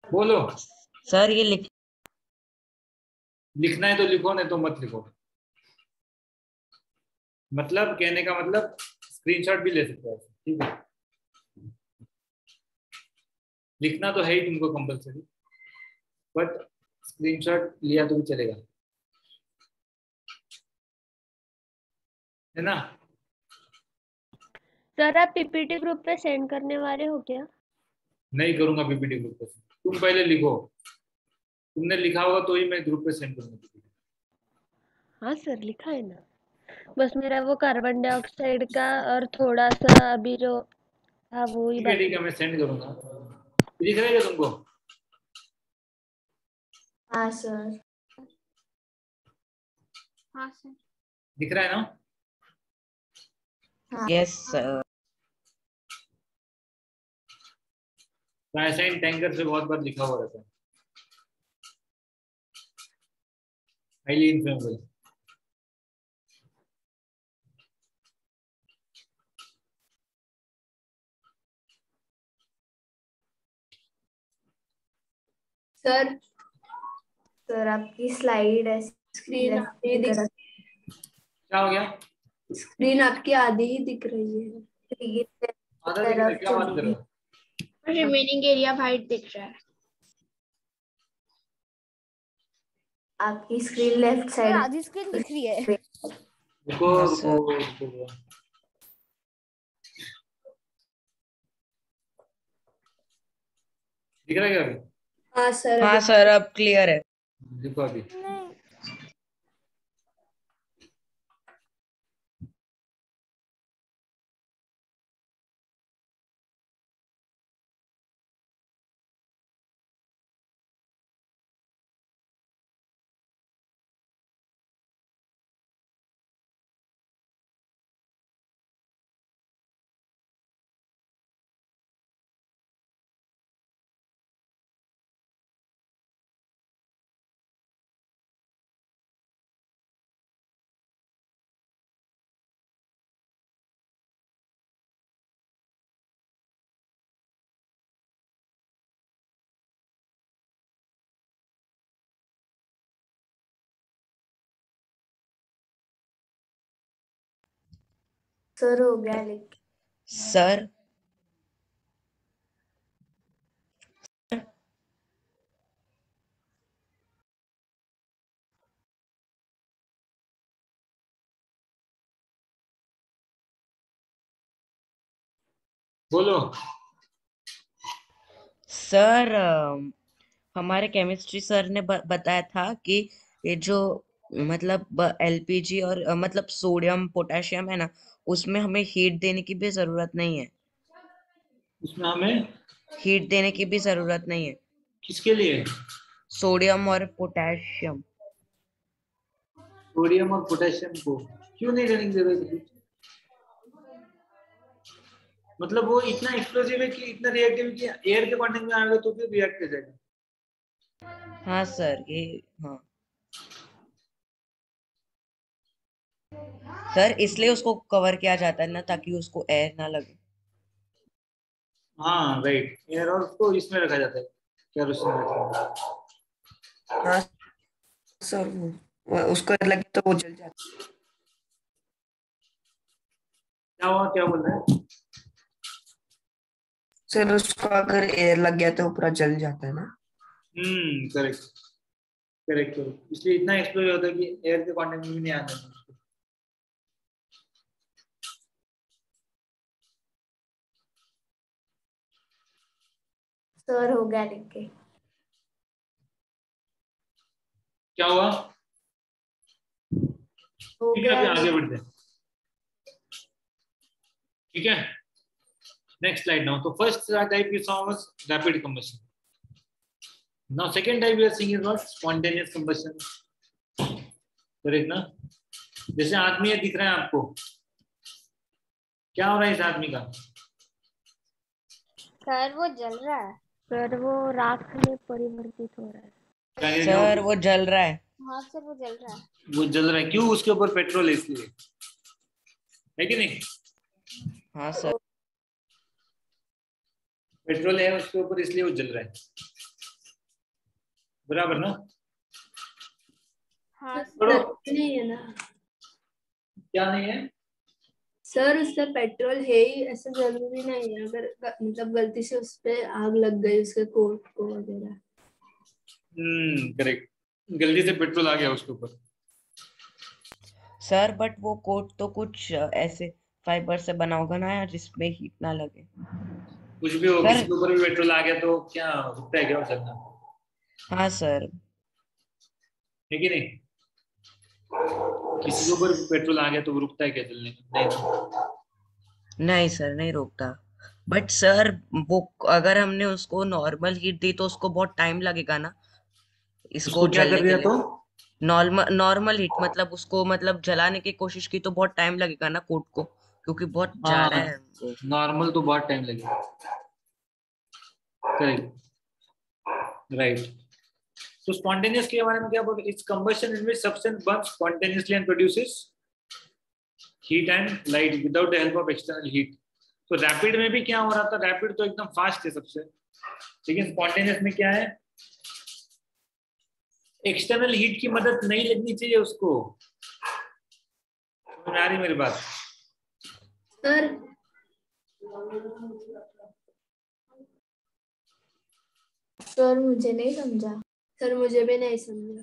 बोलो। Sir ये लिखना है तो लिखो, नहीं तो मत लिखो। मतलब कहने का मतलब स्क्रीनशॉट भी ले सकते हो, ठीक है। लिखना तो है ही तुमको कंपलसरी, बट स्क्रीनशॉट लिया तो भी चलेगा, है ना। सर आप पीपीटी ग्रुप पे सेंड करने वाले हो क्या? नहीं करूंगा पीपीटी ग्रुप पे, तुम पहले लिखो। तुमने लिखा होगा तो ही मैं ग्रुप पे सेंड करूंगा PPT। हाँ सर लिखा है ना, बस मेरा वो कार्बन डाइऑक्साइड का और थोड़ा सा अभी जो था वो ही ठीक है बाकी। ठीक है, मैं सेंड करूंगा। दिख रहा है क्या तुमको? हाँ सर। हाँ सर। दिख रहा है ना? Yes sir. रासायनिक टैंकर से बहुत बार लिखा हुआ रहता है, हाईली इन्फ्लेमेबल। सर सर आपकी स्लाइड है, स्क्रीन आपकी क्या हो गया? स्क्रीन आपकी आधी ही दिख रही है। आधा दिख रहा है, क्या बात कर रहे हो? रिमेनिंग एरिया वाइट दिख रहा है। आपकी स्क्रीन लेफ्ट साइड आधी स्क्रीन दिख रही है। रुको हाँ, रुको रुको। दिख रहा है क्या अभी? हाँ सर। हाँ सर अब क्लियर है। देखो अभी। सर हो गया लिख। सर बोलो। सर हमारे केमिस्ट्री सर ने बताया था कि ये जो मतलब एलपीजी और मतलब सोडियम पोटेशियम है ना, उसमें हमें हीट देने की भी जरूरत नहीं है। उसमें हमें हीट देने की भी जरूरत नहीं है। किसके लिए? सोडियम और पोटेशियम। सोडियम और पोटेशियम को क्यों नहीं देने की जरूरत है? मतलब वो इतना एक्सप्लोसिव है कि इतना रिएक्टिव है कि एयर के कांटेक्ट में आएगा तो फिर रिएक्ट कर जाएगा। हाँ सर ये हाँ सर इसलिए उसको कवर किया जाता है ना, ताकि उसको एयर ना लगे। हाँ राइट, एयर और उसको इसमें रखा जाता है, केरोसिन रखा है। हाँ सर वो उसको लगे तो वो जल जाता है। क्या हुआ, क्या बोल रहे हैं? सर उसको अगर एयर लग गया तो वो पूरा जल जाता है ना। करेक्ट करेक्ट करेक्ट, इसलिए इतना एक्सप्लोर होता है कि एयर के कांटेक्ट में भी नहीं आना है। सर हो गया लिख के। क्या हुआ? हो ठीक है, गया। अभी आगे बढ़ते हैं। ठीक है, नेक्स्ट स्लाइड नाउ। तो first type you saw was rapid combustion. Now second type we are seeing is what? Spontaneous combustion. Correct ना? जैसे आदमी ये दिख रहा है आपको, क्या हो रहा है इस आदमी का? सर वो जल रहा है। सर वो राख में परिवर्तित हो रहा है। सर वो जल रहा है। हाँ सर वो जल रहा है। वो जल रहा है क्यों? उसके ऊपर पेट्रोल है इसलिए, है कि नहीं? हाँ सर, पेट्रोल है उसके ऊपर इसलिए वो जल रहा है, बराबर ना? हाँ नहीं है ना? क्या नहीं है सर? उसका पेट्रोल है ही, ऐसा जरूरी नहीं है। अगर मतलब गलती से उस पे आग लग गई उसके कोट को वगैरह। करेक्ट, गलती से पेट्रोल आ गया उसके ऊपर। सर बट वो कोट तो कुछ ऐसे फाइबर से बना होगा ना यार, जिसमें हीट ना लगे। कुछ भी हो, किसी के ऊपर भी पेट्रोल आ गया तो क्या रुकता है क्या चलना? हाँ सर, है कि नहीं? किसी के ऊपर पेट्रोल आ गया तो वो रुकता है क्या चलने? नहीं सर, नहीं रोकता। बट सर वो अगर हमने उसको नॉर्मल हीट दी तो उसको बहुत टाइम लगेगा ना इसको क्या कर जलने के दिया लिए। तो? नॉर्मल हीट मतलब उसको मतलब जलाने की कोशिश की तो बहुत टाइम लगेगा ना कोट को, क्योंकि बहुत जा रहा है वो। नॉर्मल तो बहुत टाइम लगेगा। Correct, right. तो स्पॉन्टेनियस के बारे में क्या बोलते हैं? It's combustion in which substance Burns spontaneously and produces heat and light without the help of external heat. तो रैपिड में भी क्या हो रहा था? रैपिड तो एकदम फास्ट है सबसे, लेकिन स्पॉन्टेनियस में क्या है? एक्सटर्नल हीट की मदद नहीं लगनी चाहिए उसको। समझ में आ रही मेरी बात? सर मुझे नहीं समझा। सर मुझे भी नहीं समझा।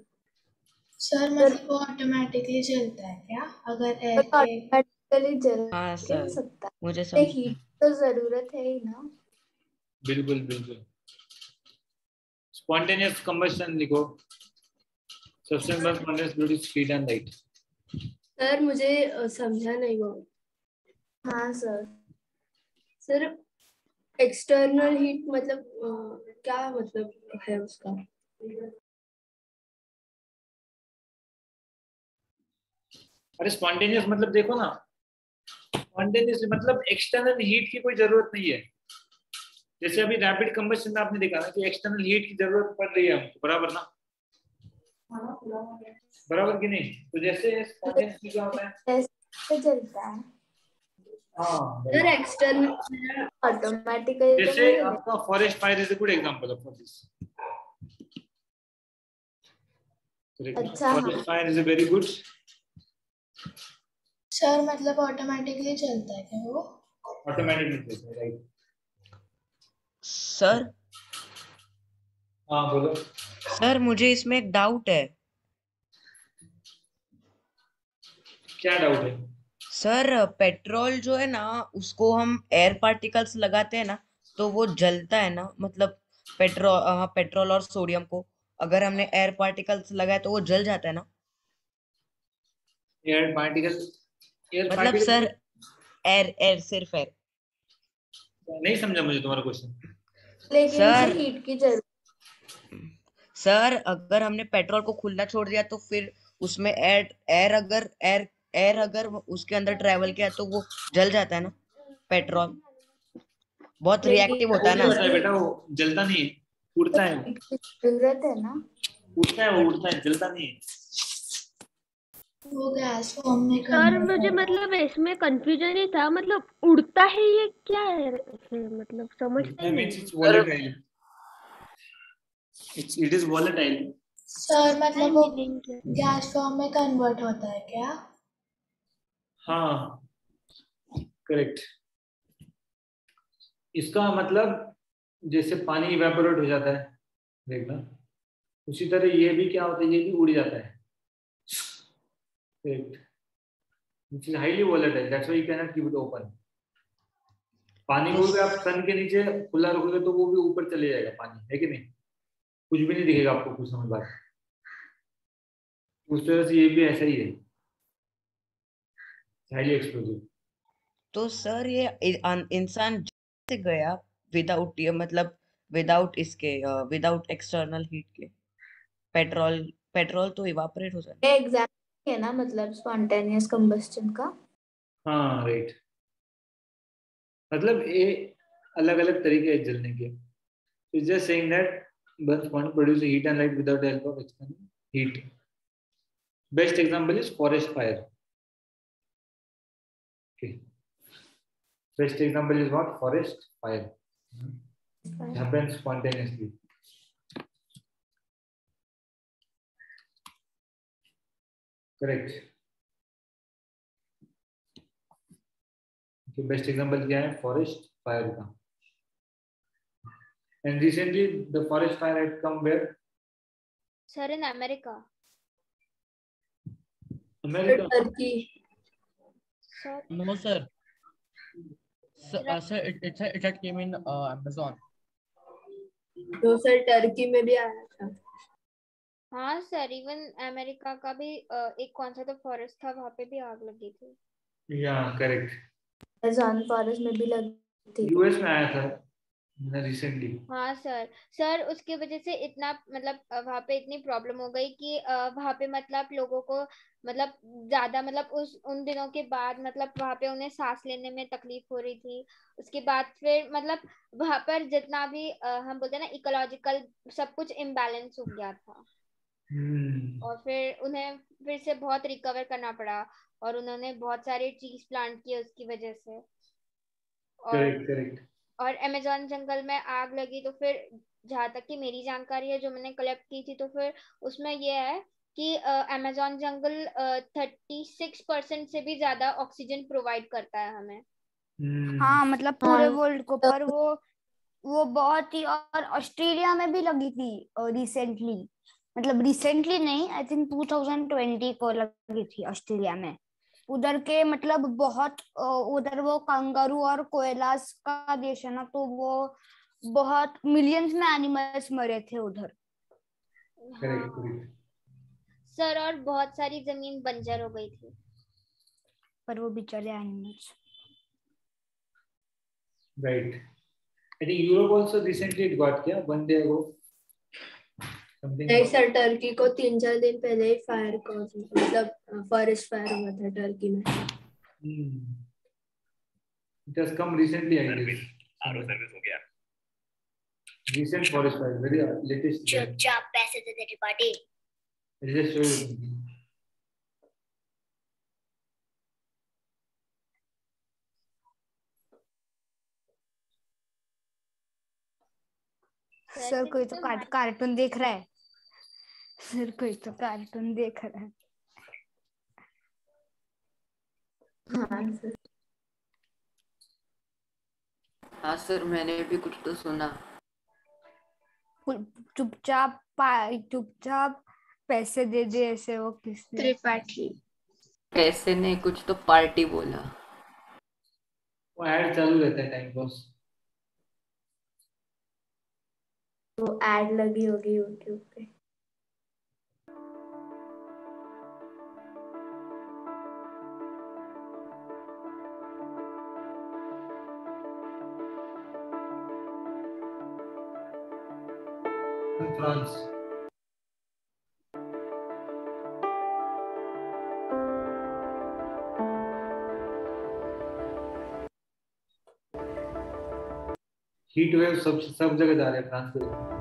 सर मतलब वो ऑटोमेटिकली चलता है क्या अगर एयर के? ऑटोमेटिकली जल हाँ सर, सकता मुझे है, समझ हीट तो जरूरत है ही ना। बिल्कुल बिल्कुल। स्पॉन्टेनियस कंबशन लिखो, substance Burns spontaneous produce heat and light. Sir मुझे समझा नहीं वो। हाँ सर। सर एक्सटर्नल हीट मतलब क्या मतलब है उसका? अरे स्पॉन्टेनियस मतलब देखो ना, स्पॉन्टेनियस मतलब एक्सटर्नल हीट की कोई जरूरत नहीं है। जैसे अभी रैपिड कंबशन में आपने देखा ना कि एक्सटर्नल हीट की जरूरत पड़ रही है हमको, बराबर ना? बराबर कि नहीं? तो जैसे स्पॉन्टेनियस क्या होता है? कैसे चलता है? हाँ, सर एक्सटर्नल ऑटोमेटिकली तो जैसे नहीं है। आपका forest fire is a good example of this. अच्छा, forest fire is a very good. Sir मतलब ऑटोमेटिकली चलता है क्या वो? ऑटोमेटिकली चलता है, राइट। सर। हाँ बोलो। सर मुझे इसमें एक डाउट है। क्या डाउट है? सर पेट्रोल जो है ना उसको हम एयर पार्टिकल्स लगाते हैं ना तो वो जलता है ना, मतलब पेट्रोल और सोडियम को अगर हमने एयर पार्टिकल्स लगाए तो वो जल जाता है ना? एयर पार्टिकल, मतलब सर एयर एयर सिर्फ एयर। नहीं समझा मुझे तुम्हारा क्वेश्चन। लेकिन सर हीट की जरूरत। सर अगर हमने पेट्रोल को खुला छोड़ दिया तो फिर उसमें एयर अगर उसके अंदर ट्रेवल किया तो वो जल जाता है ना पेट्रोल। बहुत रिएक्टिव होता है ना। होता है बेटा, वो जलता नहीं है, उड़ता है। जरूरत है ना? उड़ता है, वो उड़ता है, जलता नहीं है। वो गैस फॉर्म में सर मुझे मतलब इसमें कंफ्यूजन ही था, मतलब उड़ता है ये क्या है? मतलब समझ नहीं। It is volatile. सर मतलब वो गैस फॉर्म में कन्वर्ट होता है क्या? हाँ करेक्ट। इसका मतलब जैसे पानी इवेपोरेट हो जाता है, देखना, उसी तरह ये भी क्या होता है, ये भी उड़ जाता है। Correct, which is highly volatile, that's why you cannot keep it open. पानी को भी आप सन के नीचे खुला रखोगे तो वो भी ऊपर चले जाएगा पानी, है कि नहीं? कुछ भी नहीं दिखेगा आपको कुछ समय बाद। उस तरह से ये भी ऐसा ही है, हाईली एक्सप्लोसिव। तो सर ये इंसान से गया विदाउट मतलब विदाउट इसके विदाउट एक्सटर्नल हीट के। पेट्रोल पेट्रोल तो इवापोरेट हो जाए। ये एग्जाम्पल है ना, मतलब स्पॉन्टेनियस कंबस्टन का। हाँ राइट, मतलब ये अलग अलग तरीके हैं जलने के। It's just saying that burns point produce heat and light without the help of external heat. Best example is forest fire. Okay, best example is what? Forest fire. It happens spontaneously. Correct. Okay, best example क्या है? Forest fire का. And recently the forest fire had come where? Sir, in America. America. Turkey. Sir, No, sir. Sir, it had came in Amazon. तो sir Turkey में भी आया था। हाँ sir, even America का भी एक कौन सा तो फॉरेस्ट था, वहाँ पे भी आग लगी थी। Yeah, correct. अमेज़न फॉरेस्ट में भी लगी थी। यूएस में आया था रिसेंटली। हाँ सर उसके वजह से इतना मतलब वहाँ पे इतनी प्रॉब्लम हो गई कि वहाँ पे मतलब लोगों को मतलब ज्यादा मतलब उन दिनों के बाद मतलब वहाँ पे उन्हें सांस लेने में तकलीफ हो रही थी। उसके बाद फिर मतलब वहाँ पर जितना भी हम बोलते हैं ना इकोलॉजिकल सब कुछ इम्बैलेंस हो गया था। और फिर उन्हें फिर से बहुत रिकवर करना पड़ा और उन्होंने बहुत सारे ट्रीज प्लांट किए उसकी वजह से। और अमेज़न जंगल में आग लगी तो फिर जहाँ तक कि मेरी जानकारी है जो मैंने कलेक्ट की थी, तो फिर उसमें ये है कि अमेज़न जंगल 36% से भी ज्यादा ऑक्सीजन प्रोवाइड करता है हमें। हाँ मतलब पूरे वर्ल्ड को। पर वो बहुत ही, और ऑस्ट्रेलिया में भी लगी थी रिसेंटली, मतलब रिसेंटली नहीं, आई थिंक 2020 को लगी थी ऑस्ट्रेलिया में। उधर के मतलब बहुत उधर वो कंगारू और कोयलास का देश है ना, तो वो बहुत मिलियंस में एनिमल्स मरे थे उधर। सर और बहुत सारी जमीन बंजर हो गई थी। पर वो बेचारे animals. Right. I think Europe also recently it got क्या 1 day ago. नहीं सर, टर्की को 3-4 दिन पहले ही फायर कॉज मतलब फॉरेस्ट फायर हुआ था टर्की में। It has come recently, I guess. RO service हो गया। Recent forest fire, very latest. चुपचाप पैसे दे दे party. I just show you. Sir कोई तो कार्टून देख रहा है। सर कोई तो कार्टून देख रहा है। हाँ सर, मैंने भी कुछ तो सुना। चुपचाप पैसे दे दे, ऐसे वो किसने? त्रिपाठी। पैसे नहीं, कुछ तो पार्टी बोला। वो ऐड चालू रहता है टाइम पास। तो ऐड लगी होगी यूट्यूब पे। France. हीट वेव सब जगह जा रहे हैं फ्रांस में।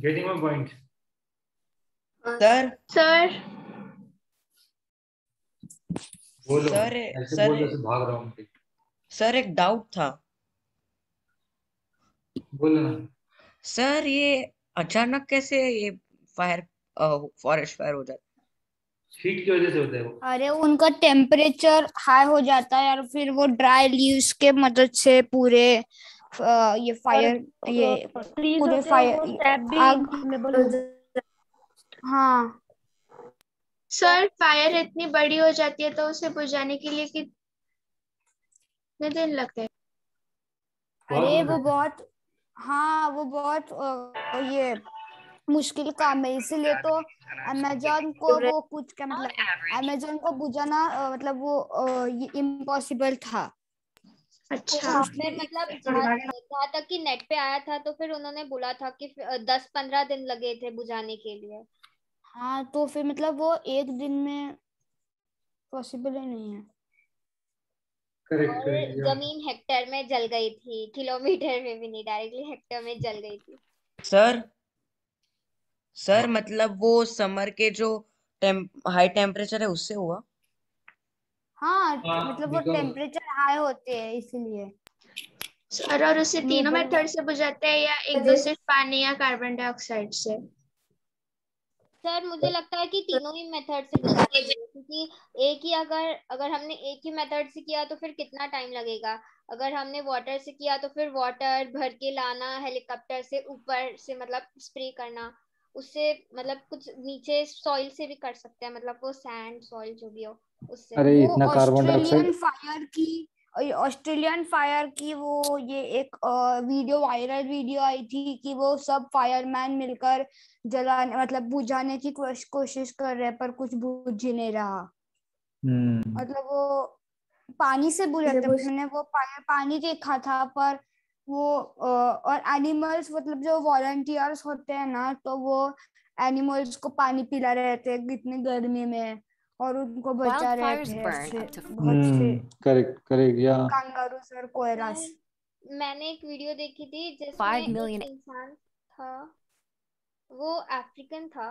Getting my point. Sir Sir, बोलो, सर ऐसे सर बोल जैसे भाग रहा हूँ। सर एक डाउट था बोलो ना। सर, ये अचानक कैसे ये फायर फॉरेस्ट फायर हो जाता हीट की वजह से होता है वो। अरे उनका टेम्परेचर हाई हो जाता है और फिर वो ड्राई लीव्स के मदद से पूरे ये फायर ये ट्रीज पूरे होते हैं फायर वो सैप भी आग इनफ्लेमेबल हो हाँ sir, फायर इतनी बड़ी हो जाती है तो उसे बुझाने के लिए कितने दिन लगते हैं? अरे वो बहुत हाँ वो बहुत ये मुश्किल काम है, इसीलिए तो अमेजोन को वो कुछ क्या मतलब अमेजोन को बुझाना मतलब वो ये इम्पॉसिबल था। अच्छा, फिर मतलब जहाँ तक कि नेट पे आया था तो फिर उन्होंने बोला था कि 10-15 दिन लगे थे बुझाने के लिए। हाँ तो फिर मतलब वो एक दिन में पॉसिबल ही नहीं है। करेक्ट और जमीन हेक्टेयर में जल गई थी, किलोमीटर में भी नहीं, डायरेक्टली हेक्टेयर में जल गई थी। सर मतलब वो समर के जो हाई टेम्परेचर है उससे हुआ। हाँ मतलब वो टेम्परेचर हाई होते हैं इसीलिए। सर और उसे तीनों मेथड से बुझाते हैं या एक दो सिर्फ पानी या कार्बन डाइऑक्साइड से? सर मुझे लगता है कि तीनों ही मेथड से बुझाते हैं, क्योंकि एक ही अगर हमने एक ही मेथड से किया तो फिर कितना टाइम लगेगा। अगर हमने वाटर से किया तो फिर वाटर भर के लाना, हेलीकॉप्टर से ऊपर से मतलब स्प्रे करना, उससे मतलब कुछ नीचे सॉइल से भी कर सकते हैं, मतलब वो सैंड सॉइल जो भी हो उससे। अरे इतना कार्बन डाइऑक्साइड ऑस्ट्रेलियन फायर की वो ये एक वायरल वीडियो आई थी कि वो सब फायरमैन मिलकर जलाने मतलब बुझाने की कोशिश कर रहे हैं पर कुछ बुझ ही नहीं रहा। मतलब वो पानी से बुझाते उन्होंने वो पानी देखा था पर वो और एनिमल्स मतलब जो वॉलंटियर्स होते हैं ना तो वो एनिमल्स को पानी पिला रहे थे इतनी गर्मी में और उनको बचा रहे थे बहुत से करेक्ट या कंगारूस और कोयरास। मैंने एक वीडियो देखी थी जिसमें एक इंसान था, वो अफ्रीकन था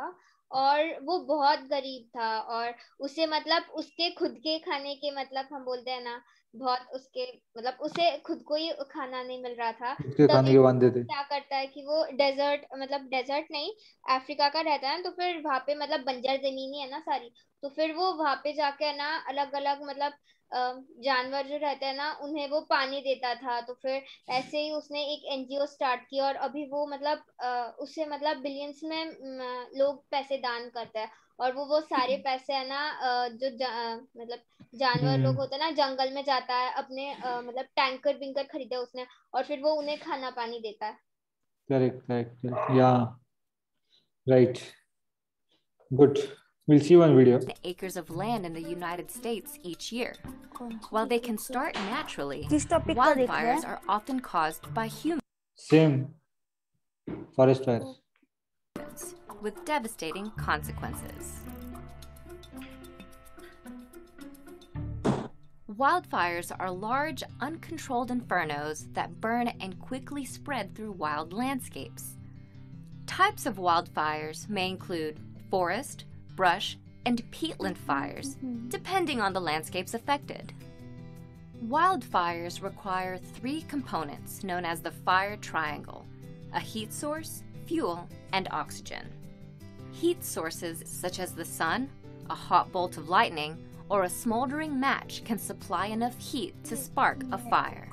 और वो बहुत गरीब था और उसे मतलब उसके खुद के खाने के मतलब हम बोलते हैं ना बहुत उसके मतलब उसे खुद को ही खाना नहीं मिल रहा था। खाने के वांदे थे। क्या करता है कि वो डेजर्ट नहीं, अफ्रीका का रहता है तो फिर वहां पे मतलब बंजर जमीन ही है ना सारी, तो फिर वो वहां पे जाके ना अलग अलग मतलब जानवर जो रहते हैं ना उन्हें वो पानी देता था। तो फिर ऐसे ही उसने एक एनजीओ स्टार्ट की और अभी वो मतलब उससे मतलब बिलियंस में लोग पैसे दान करते हैं और वो सारे पैसे है ना मतलब जानवर लोग होते हैं ना जंगल में जाता है अपने मतलब टैंकर विंकर खरीदा उसने और फिर वो उन्हें खाना पानी देता है। करेक्ट या right good. We'll see one video. Acres of land in the United States each year. While they can start naturally, wildfires are often caused by humans. Same. Forest fires. With devastating consequences. Wildfires are large, uncontrolled infernos that burn and quickly spread through wild landscapes. Types of wildfires may include forest, brush, and peatland fires, depending on the landscapes affected. Wildfires require three components known as the fire triangle: a heat source, fuel, and oxygen. Heat sources such as the sun, a hot bolt of lightning, or a smoldering match can supply enough heat to spark a fire.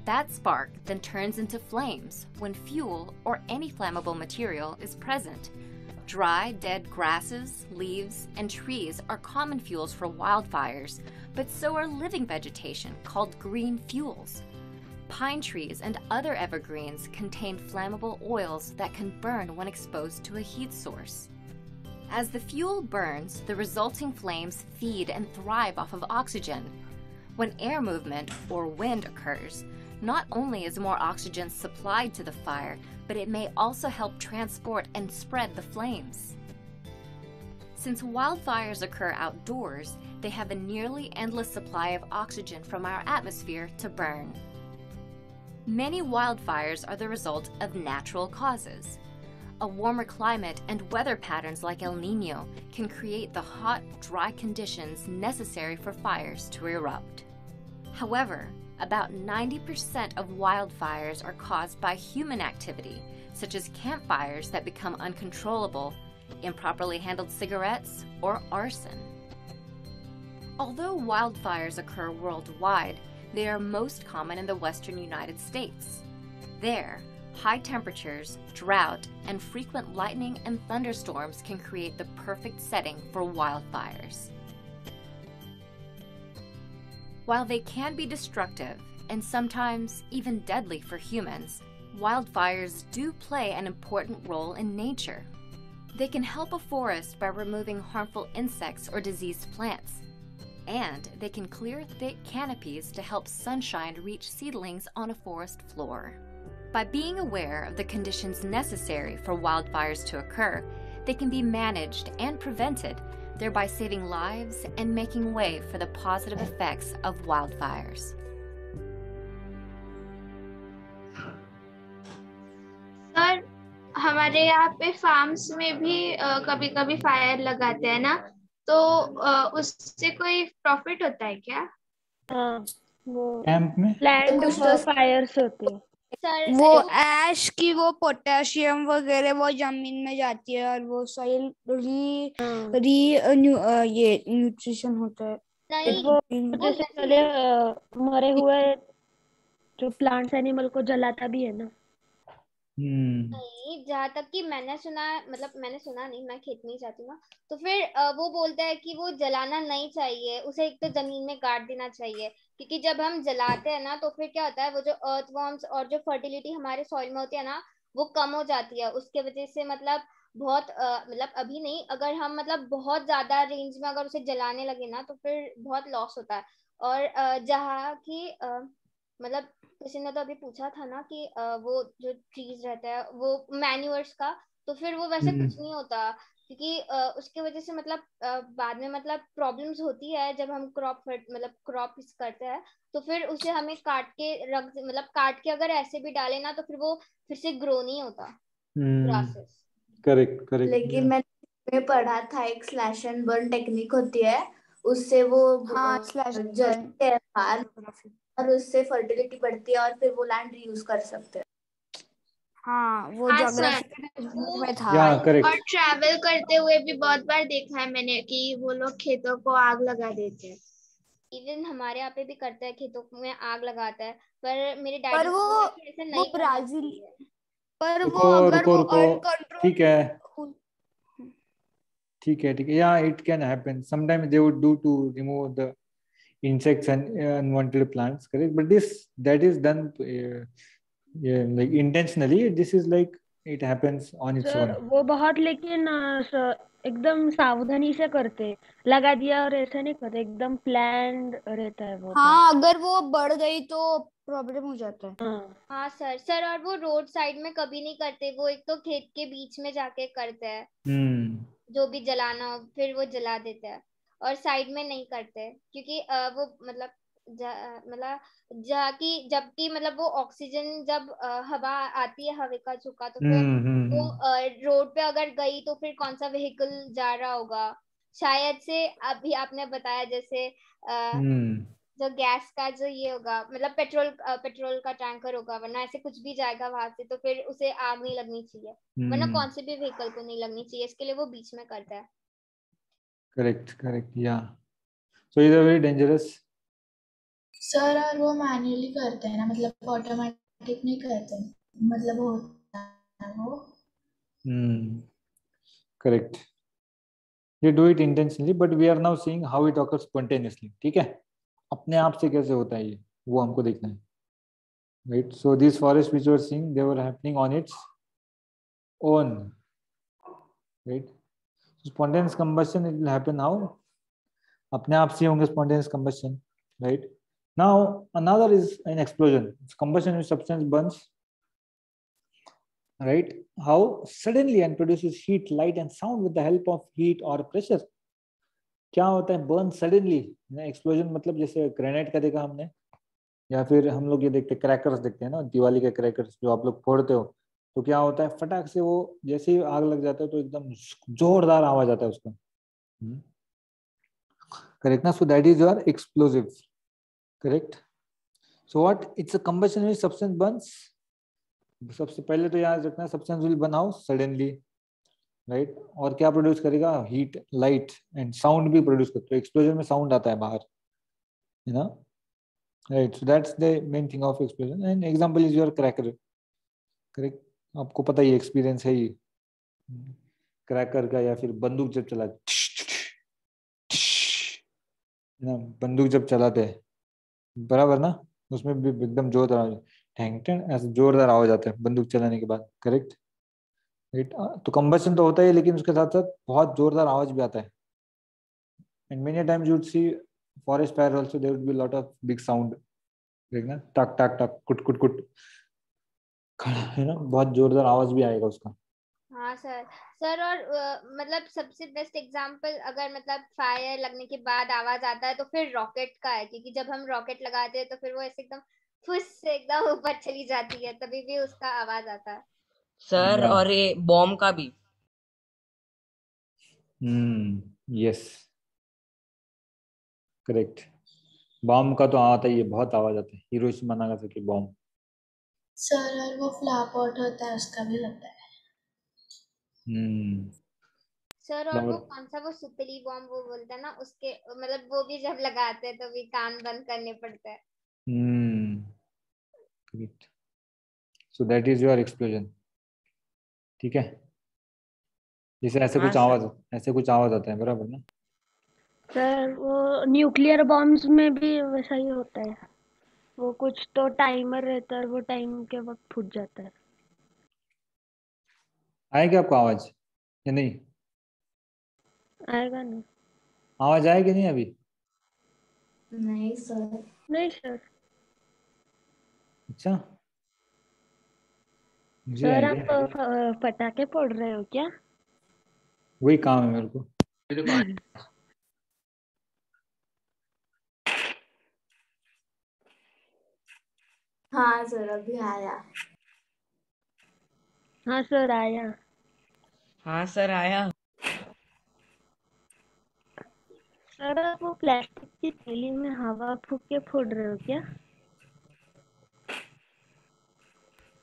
That spark then turns into flames when fuel or any flammable material is present. Dry, dead grasses, leaves, and trees are common fuels for wildfires, but so are living vegetation called green fuels. Pine trees and other evergreens contain flammable oils that can burn when exposed to a heat source. As the fuel burns, the resulting flames feed and thrive off of oxygen. When air movement or wind occurs, not only is more oxygen supplied to the fire, but it may also help transport and spread the flames. Since wildfires occur outdoors, they have a nearly endless supply of oxygen from our atmosphere to burn. Many wildfires are the result of natural causes. a warmer climate and weather patterns like El Nino can create the hot, dry conditions necessary for fires to erupt. However, about 90% of wildfires are caused by human activity, such as campfires that become uncontrollable, improperly handled cigarettes, or arson. Although wildfires occur worldwide, they are most common in the western United States. There, high temperatures, drought, and frequent lightning and thunderstorms can create the perfect setting for wildfires. While they can be destructive and sometimes even deadly for humans, wildfires do play an important role in nature. They can help a forest by removing harmful insects or diseased plants, and they can clear thick canopies to help sunshine reach seedlings on a forest floor. By being aware of the conditions necessary for wildfires to occur, they can be managed and prevented, thereby saving lives and making way for the positive effects of wildfires. Sir, हमारे यहाँ पे farms में भी कभी कभी fire लगाते हैं ना, तो उससे कोई प्रॉफिट होता है क्या? हाँ, वो कैंप में प्लांट फायर्स होते हैं। सर वो ऐश की वो पोटेशियम वगैरह वो जमीन में जाती है और वो सॉइल ये न्यूट्रिशन होता है। नहीं, वो जैसे पहले मरे हुए जो प्लांट्स एनिमल को जलाता भी है ना। नहीं, जहाँ तक कि मैंने सुना, मतलब मैंने सुना नहीं, मैं खेत में ही जाती हूँ ना, तो फिर वो बोलता है कि वो जलाना नहीं चाहिए, उसे एक तो जमीन में गाड़ देना चाहिए, क्योंकि जब हम जलाते हैं ना तो फिर क्या होता है, वो जो अर्थवॉर्म्स और जो फर्टिलिटी हमारे सॉइल में होती है ना, वो कम हो जाती है। उसके वजह से मतलब बहुत मतलब अभी नहीं, अगर हम मतलब बहुत ज्यादा रेंज में अगर उसे जलाने लगे ना तो फिर बहुत लॉस होता है। और जहाँ की मतलब किसी ने तो अभी पूछा था ना कि वो जो ट्रीज रहता है वो मैन्यूअर्स का, तो फिर वो वैसे कुछ नहीं होता, क्योंकि उसके वजह से मतलब बाद में मतलब प्रॉब्लम्स होती है जब हम क्रॉप करते हैं, तो फिर उसे हमें काट के रख, मतलब काट के अगर ऐसे भी डाले ना तो फिर वो फिर से ग्रो नहीं होता ग्रासेस। Correct correct. लेकिन मैंने पढ़ा था एक स्लैश एंड बर्न टेक्निक होती है, उससे वो जलते हैं बाहर और उससे फर्टिलिटी बढ़ती है और फिर वो लैंड रीयूज कर सकते हैं। हाँ, वो ज्योग्राफी में था। और ट्रैवल करते हुए भी बहुत बार देखा है मैंने कि वो लोग खेतों को आग लगा देते हैं। इवन हमारे यहाँ पे भी करते हैं, खेतों में आग लगाता है, पर मेरे डैडी पर वो ऐसा नहीं ब्राजील, पर रुको, वो अगर रुको, वो रुको, अनकंट्रोल ठीक है ठीक है ठीक है, yeah, it can happen sometimes they would do to remove the insects and unwanted plants, correct, but that is done like intentionally, this is like it happens on its own. वो बहुत लेकिन एकदम सावधानी से करते, लगा दिया और ऐसा नहीं करते, एकदम प्लान्ड रहता है वो। हाँ, अगर वो बढ़ गई तो प्रॉब्लम हो जाता है। हाँ सर, और वो रोड साइड में कभी नहीं करते, वो एक तो खेत के बीच में जाके करते हैं, जो भी जलाना हो फिर वो जला देते हैं, और साइड में नहीं करते, क्योंकि वो मतलब जबकि मतलब वो ऑक्सीजन जब हवा आती है, हवा का झोंका, तो फिर वो रोड पे अगर गई तो फिर कौन सा व्हीकल जा रहा होगा, शायद से अभी आपने बताया जैसे जो गैस का जो ये होगा, मतलब पेट्रोल का टैंकर होगा, वरना ऐसे कुछ भी जाएगा वहां से, तो फिर उसे आग नहीं लगनी चाहिए, वरना कौन से भी व्हीकल को नहीं लगनी चाहिए, इसके लिए वो बीच में करता है। करेक्ट या so is very dangerous sir. और वो मैन्युअली करते हैं ना, मतलब ऑटोमेटिक नहीं करते, मतलब होता है वो। Correct, they do it intentionally but we are now seeing how it occurs spontaneously, ठीक है, अपने आप से कैसे होता है ये वो हमको देखना है, right? So these forests which you were seeing, they were happening on its own, right? So spontaneous combustion, it will happen how, अपने आप से होंगे spontaneous combustion, right? Now another is an explosion, it's combustion when substance burns, right? How suddenly and produces heat, light and sound with the help of heat or pressure. क्या होता है burn suddenly? Explosion मतलब जैसे grenade का देखा हमने, या फिर हम लोग ये देखते क्रैकर्स देखते हैं ना, दिवाली के क्रैकर्स जो आप लोग फोड़ते हो, तो क्या होता है, फटाक से वो जैसे ही आग लग जाता है तो एकदम जोरदार आवाज आता है उसका। करेक्ट ना? So that is your explosive. Correct. So what it's a combustion में सब्सटेंस बर्न्स। सबसे पहले तो याद रखना, substance will burn out suddenly, right? और क्या प्रोड्यूस करेगा? हीट, लाइट एंड साउंड भी प्रोड्यूस करता है। एक्सप्लोजन में साउंड आता है बाहर, you know, right? So that's the main thing of explosion and example is your cracker. Correct. आपको पता ही, एक्सपीरियंस है ही क्रैकर का, या फिर बंदूक जब चला, ना बंदूक जब चलाते हैं, बराबर ना, उसमें भी एकदम जोरदार ठैंग ठैंग ऐसे जोरदार आवाज आता है बंदूक चलाने के बाद। Correct, right? तो कंबशन तो होता है, लेकिन उसके साथ साथ बहुत जोरदार आवाज भी आता है। And many times you would see forest fire also, there would be lot of big sound, देखना, टक टक टक, कुट कुट कुट, खड़ा है ना, बहुत जोरदार आवाज भी आएगा उसका। हाँ सर। सर और मतलब सबसे बेस्ट एग्जांपल अगर मतलब फायर लगने के बाद आवाज आता है तो फिर रॉकेट का है, क्योंकि जब हम रॉकेट लगाते हैं तो फिर वो ऐसे एकदम फुस से एकदम ऊपर चली जाती है, तभी भी उसका आवाज आता है। सर और ये बॉम्ब का भी। Yes, correct. बॉम्ब का तो आता ही है, बहुत आवाज आता है। Hiroshima Nagasaki bomb. सर और वो फ्लावर पॉट होता है उसका भी लगता है। सर और वो कौन सा, वो सुतली बॉम्ब वो बोलते हैं ना, उसके मतलब वो भी जब लगाते हैं तो भी कान बंद करने पड़ते हैं। Correct. So that is your explosion. ठीक है, जैसे ऐसे हाँ कुछ सर। आवाज, ऐसे कुछ आवाज आता है, बराबर ना? सर वो न्यूक्लियर बॉम्ब्स में भी वैसा ही होता है, वो कुछ तो टाइमर रहता है, वो टाइम के वक्त फूट जाता है। आएगी आपको आवाज या नहीं? आएगा ना? आवाज आएगी नहीं अभी? नहीं सर। नहीं सर। अच्छा, मुझे सर आएगी। आप पटाखे फोड़ रहे हो क्या? वही काम है मेरे को। हाँ सर, अभी आया। हाँ सर आया। हाँ सर आया। सर आप वो प्लास्टिक की थैली में हवा फूक के फोड़ रहे हो क्या?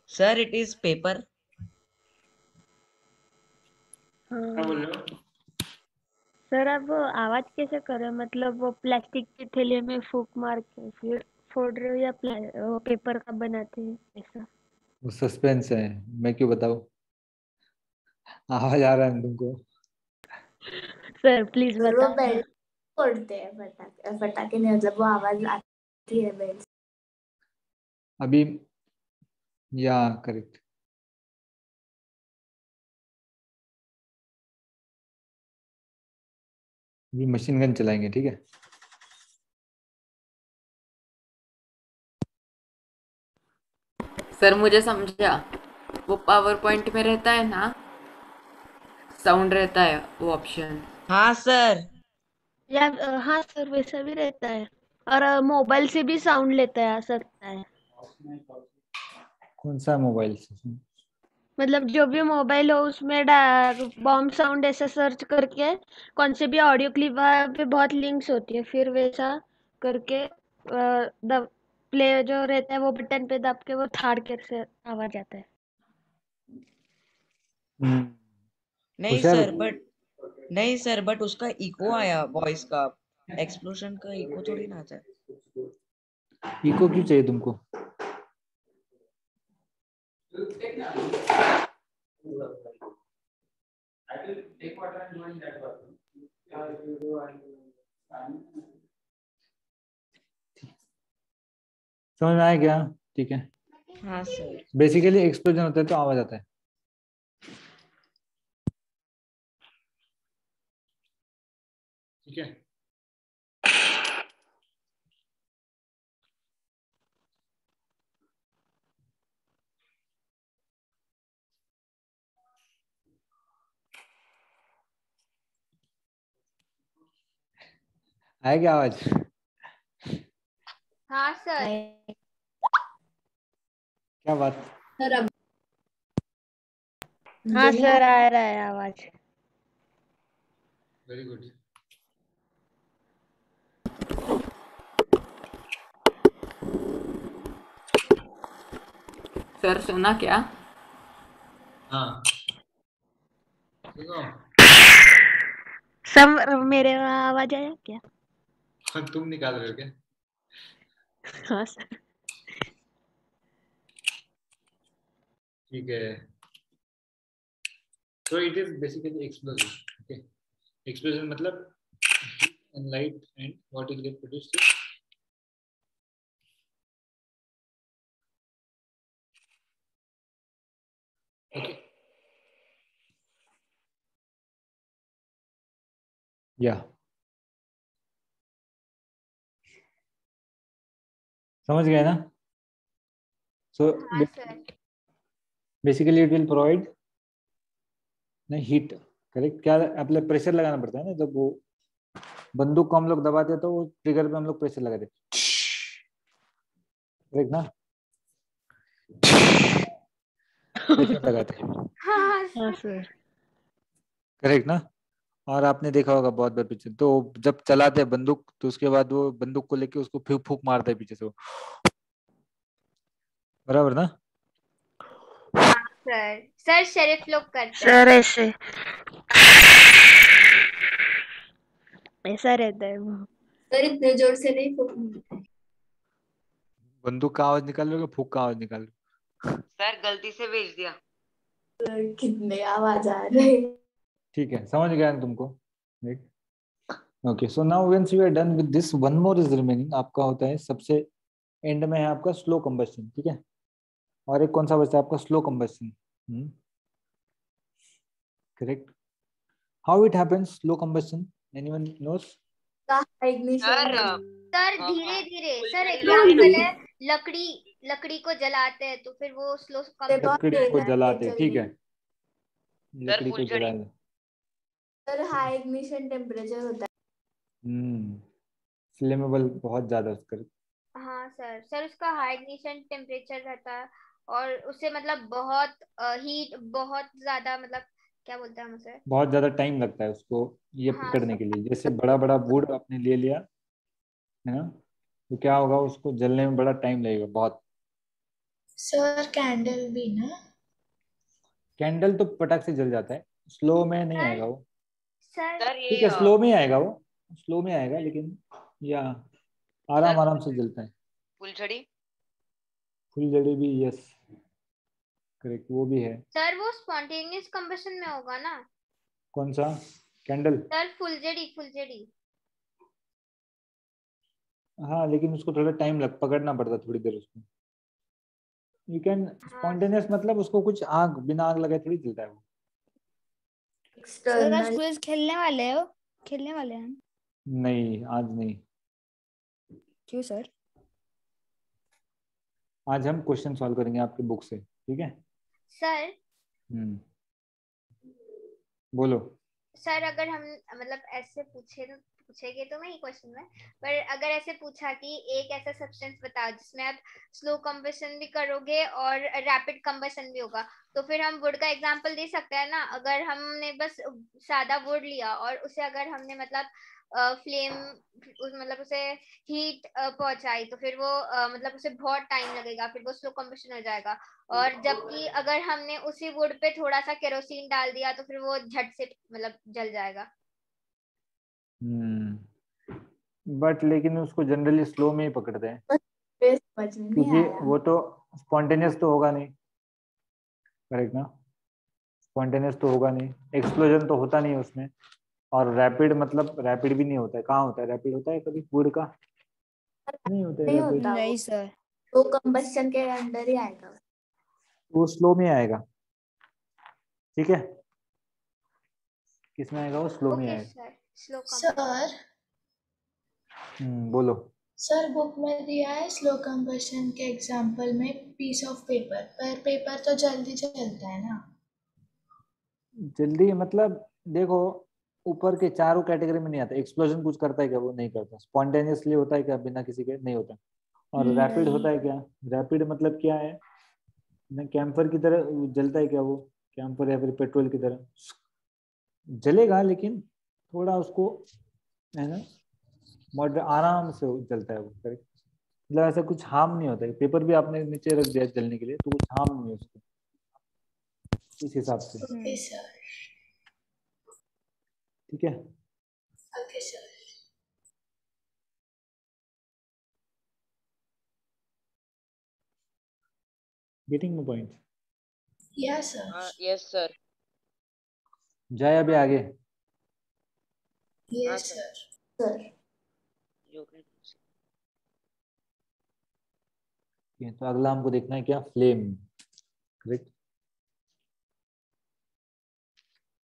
Sir it is paper. हाँ सर, आप वो आवाज कैसे कर रहे हो? मतलब वो प्लास्टिक की थैली में फूक मार के फिर फोड़ रहे हो, या वो पेपर का बनाते हैं ऐसा? वो सस्पेंस है, मैं क्यों बताऊं? आवाज आ रहा है तुमको? सर प्लीज सर वो बताओ बेल ना। फोड़ते हैं, फटाके फटाके नहीं, मतलब वो आवाज आती है बेल। अभी, या करेक्ट, अभी मशीन गन चलाएंगे, ठीक है? सर मुझे समझा, वो पावर पॉइंट में रहता है ना, साउंड रहता है वो ऑप्शन। हाँ सर। या हाँ सर, वैसा भी रहता है, और मोबाइल से भी साउंड लेता है, आ सकता है। कौन सा मोबाइल से? मतलब जो भी मोबाइल हो उसमें बॉम्ब साउंड ऐसा सर्च करके, कौन से भी ऑडियो क्लिप पे बहुत लिंक्स होती है, फिर वैसा करके दब प्ले जो रहता है वो बटन पे दब के वो थाड़ के से आवाज आता है। नहीं होशियार। सर बट नहीं सर बट उसका इको आया वॉइस का, एक्सप्लोजन का इको थोड़ी ना आता है। इको क्यों चाहिए तुमको? समझ में आया क्या? ठीक है। हाँ सर। बेसिकली एक्सप्लोजन होता है तो आवाज आता है। ठीक है। आया क्या आवाज? हाँ सर। क्या बात? सर अब हाँ सर, आ रहा है आवाज। Very good. सर सुना क्या? हाँ सुनो। सब मेरे में आवाज आया क्या? तुम निकाल रहे हो क्या? हाँ सर। ठीक है। So it is basically explosion. Okay. Explosion मतलब heat and light and what will get produced is okay. Yeah. समझ गए ना? So हाँ sir. basically it will provide नहीं heat, करेक्ट? क्या मतलब प्रेशर लगाना पड़ता है ना, जब वो बंदूक को हम लोग दबाते हैं तो वो ट्रिगर पे हम लोग प्रेशर लगाते हैं, करेक्ट ना? प्रेशर लगाते हैं, हाँ सर। करेक्ट ना? और आपने देखा होगा बहुत बार पीछे, तो जब चलाते हैं बंदूक तो उसके बाद वो बंदूक को लेके उसको फूक फूक मारता है पीछे से वो, बराबर ना? हाँ सर। सर शरीफ लोग करते हैं। सर ऐसे ऐसा रहता है वो। सर इतने जोर से नहीं फूकना। बंदूक का आवाज निकाल रहे हो, फूक का आवाज निकाल रहे सर गलती से भेज दिया। सर कितने आवाज आ रहे हैं। ठीक है, समझ गया ना तुमको? Okay, so now whence we are done with this, one more is remaining. आपका होता है सबसे एंड में है आपका स्लो कंबस्शन, ठीक है? और एक कौन सा बचता है आपका? Slow combustion, correct? How it happens slow combustion, anyone nose? Sir sir धीरे धीरे। सर एग्जाम्पल है, लकड़ी को जलाते हैं तो फिर वो स्लो लकड़ी को जलाते, ठीक है, सर लकड़ी को फुलझड़ी। जलाते। सर हाई इग्निशन टेम्परेचर होता फ्लेमेबल बहुत ज्यादा उसका। हाँ सर। सर उसका हाई इग्निशन टेम्परेचर रहता है और उससे मतलब बहुत हीट बहुत ज्यादा, मतलब क्या बोलते हैं हम उसे? बहुत ज्यादा टाइम लगता है उसको ये हाँ पकड़ने के लिए। जैसे बड़ा बड़ा वुड आपने ले लिया है ना, तो क्या होगा, उसको जलने में बड़ा टाइम लगेगा बहुत। सर कैंडल भी ना? कैंडल तो पटक से जल जाता है, स्लो में नहीं सर आएगा वो। सर सर ठीक ये है, स्लो में आएगा वो, स्लो में आएगा, लेकिन या सर आराम आराम से जलता है। फुलझड़ी। फुलझड़ी भी, यस करेक्ट, वो भी है। सर वो स्पॉन्टेनियस कंबशन में होगा ना? कौन सा? कैंडल? सर फुलझड़ी। हाँ, लेकिन उसको थोड़ा टाइम लग, पकड़ना पड़ता थोड़ी देर उसको। यू कैन हाँ स्पॉन्टेनियस मतलब उसको कुछ आग, बिना आग लगाए थोड़ी जलता है वो। सर आज क्विज खेलने वाले हो? खेलने वाले हैं? नहीं, आज नहीं। क्यों सर? आज हम क्वेश्चन सॉल्व करेंगे आपके बुक से, ठीक है? सर। बोलो। सर अगर हम मतलब ऐसे पूछेंगे तो नहीं क्वेश्चन में, पर अगर ऐसे पूछा कि एक ऐसा सब्सटेंस बताओ जिसमें आप स्लो कंबशन भी करोगे और रैपिड कंबशन भी होगा, तो फिर हम वुड का एग्जांपल दे सकते हैं ना। अगर हमने बस सादा वुड लिया और उसे अगर हमने मतलब फ्लेम मतलब उसे हीट पहुंचाई तो फिर वो मतलब उसे बहुत टाइम लगेगा, फिर वो स्लो कंबशन हो जाएगा। और जबकि अगर हमने उसी वुड पे थोड़ा सा केरोसिन डाल दिया तो फिर वो झट से मतलब जल जाएगा। बट लेकिन उसको जनरली स्लो में ही पकड़ते हैं, क्योंकि वो तो स्पॉन्टेनियस तो होगा नहीं, करेक्ट ना? स्पॉन्टेनियस तो होगा नहीं, एक्सप्लोजन तो होता नहीं है उसमें। और रैपिड मतलब रैपिड भी नहीं होता है। कहाँ होता है रैपिड? होता है कभी वुड का? नहीं होता है रैपिड। नहीं सर। वो कंबस्शन के अंदर ही आएगा। वो स्लो में आएगा, ठीक है? किसमें आएगा? वो स्लो में ओके आएगा। सर, स्लो सर बोलो। सर बुक में दिया है स्लो कंबशन के एग्जांपल में पीस ऑफ पेपर, पर पेपर तो जल्दी जलता है ना? जल्दी मतलब देखो, ऊपर के चारों कैटेगरी में नहीं आता। एक्सप्लोजन कुछ करता है क्या? वो नहीं करता। स्पॉन्टेनियसली होता है क्या? बिना किसी के? नहीं होता। और रैपिड होता है क्या? रैपिड मतलब क्या है ना, कैंपर की तरह जलता है क्या वो? कैंपर या फिर पेट्रोल की तरह जलेगा, लेकिन थोड़ा उसको है ना मॉडरेट आराम से जलता है वो, करेक्ट। मतलब ऐसा कुछ हार्म नहीं होता है। पेपर भी आपने नीचे रख दिया जलने के लिए तो कुछ हार्म नहीं है उसको, इस हिसाब से। Okay, sir. ठीक है। Okay, sir. Getting my point? Yes, sir. Yes sir. जाए अभी आगे। Yes, sir. sir. Sir. तो अगला हमको देखना है क्या, flame, correct,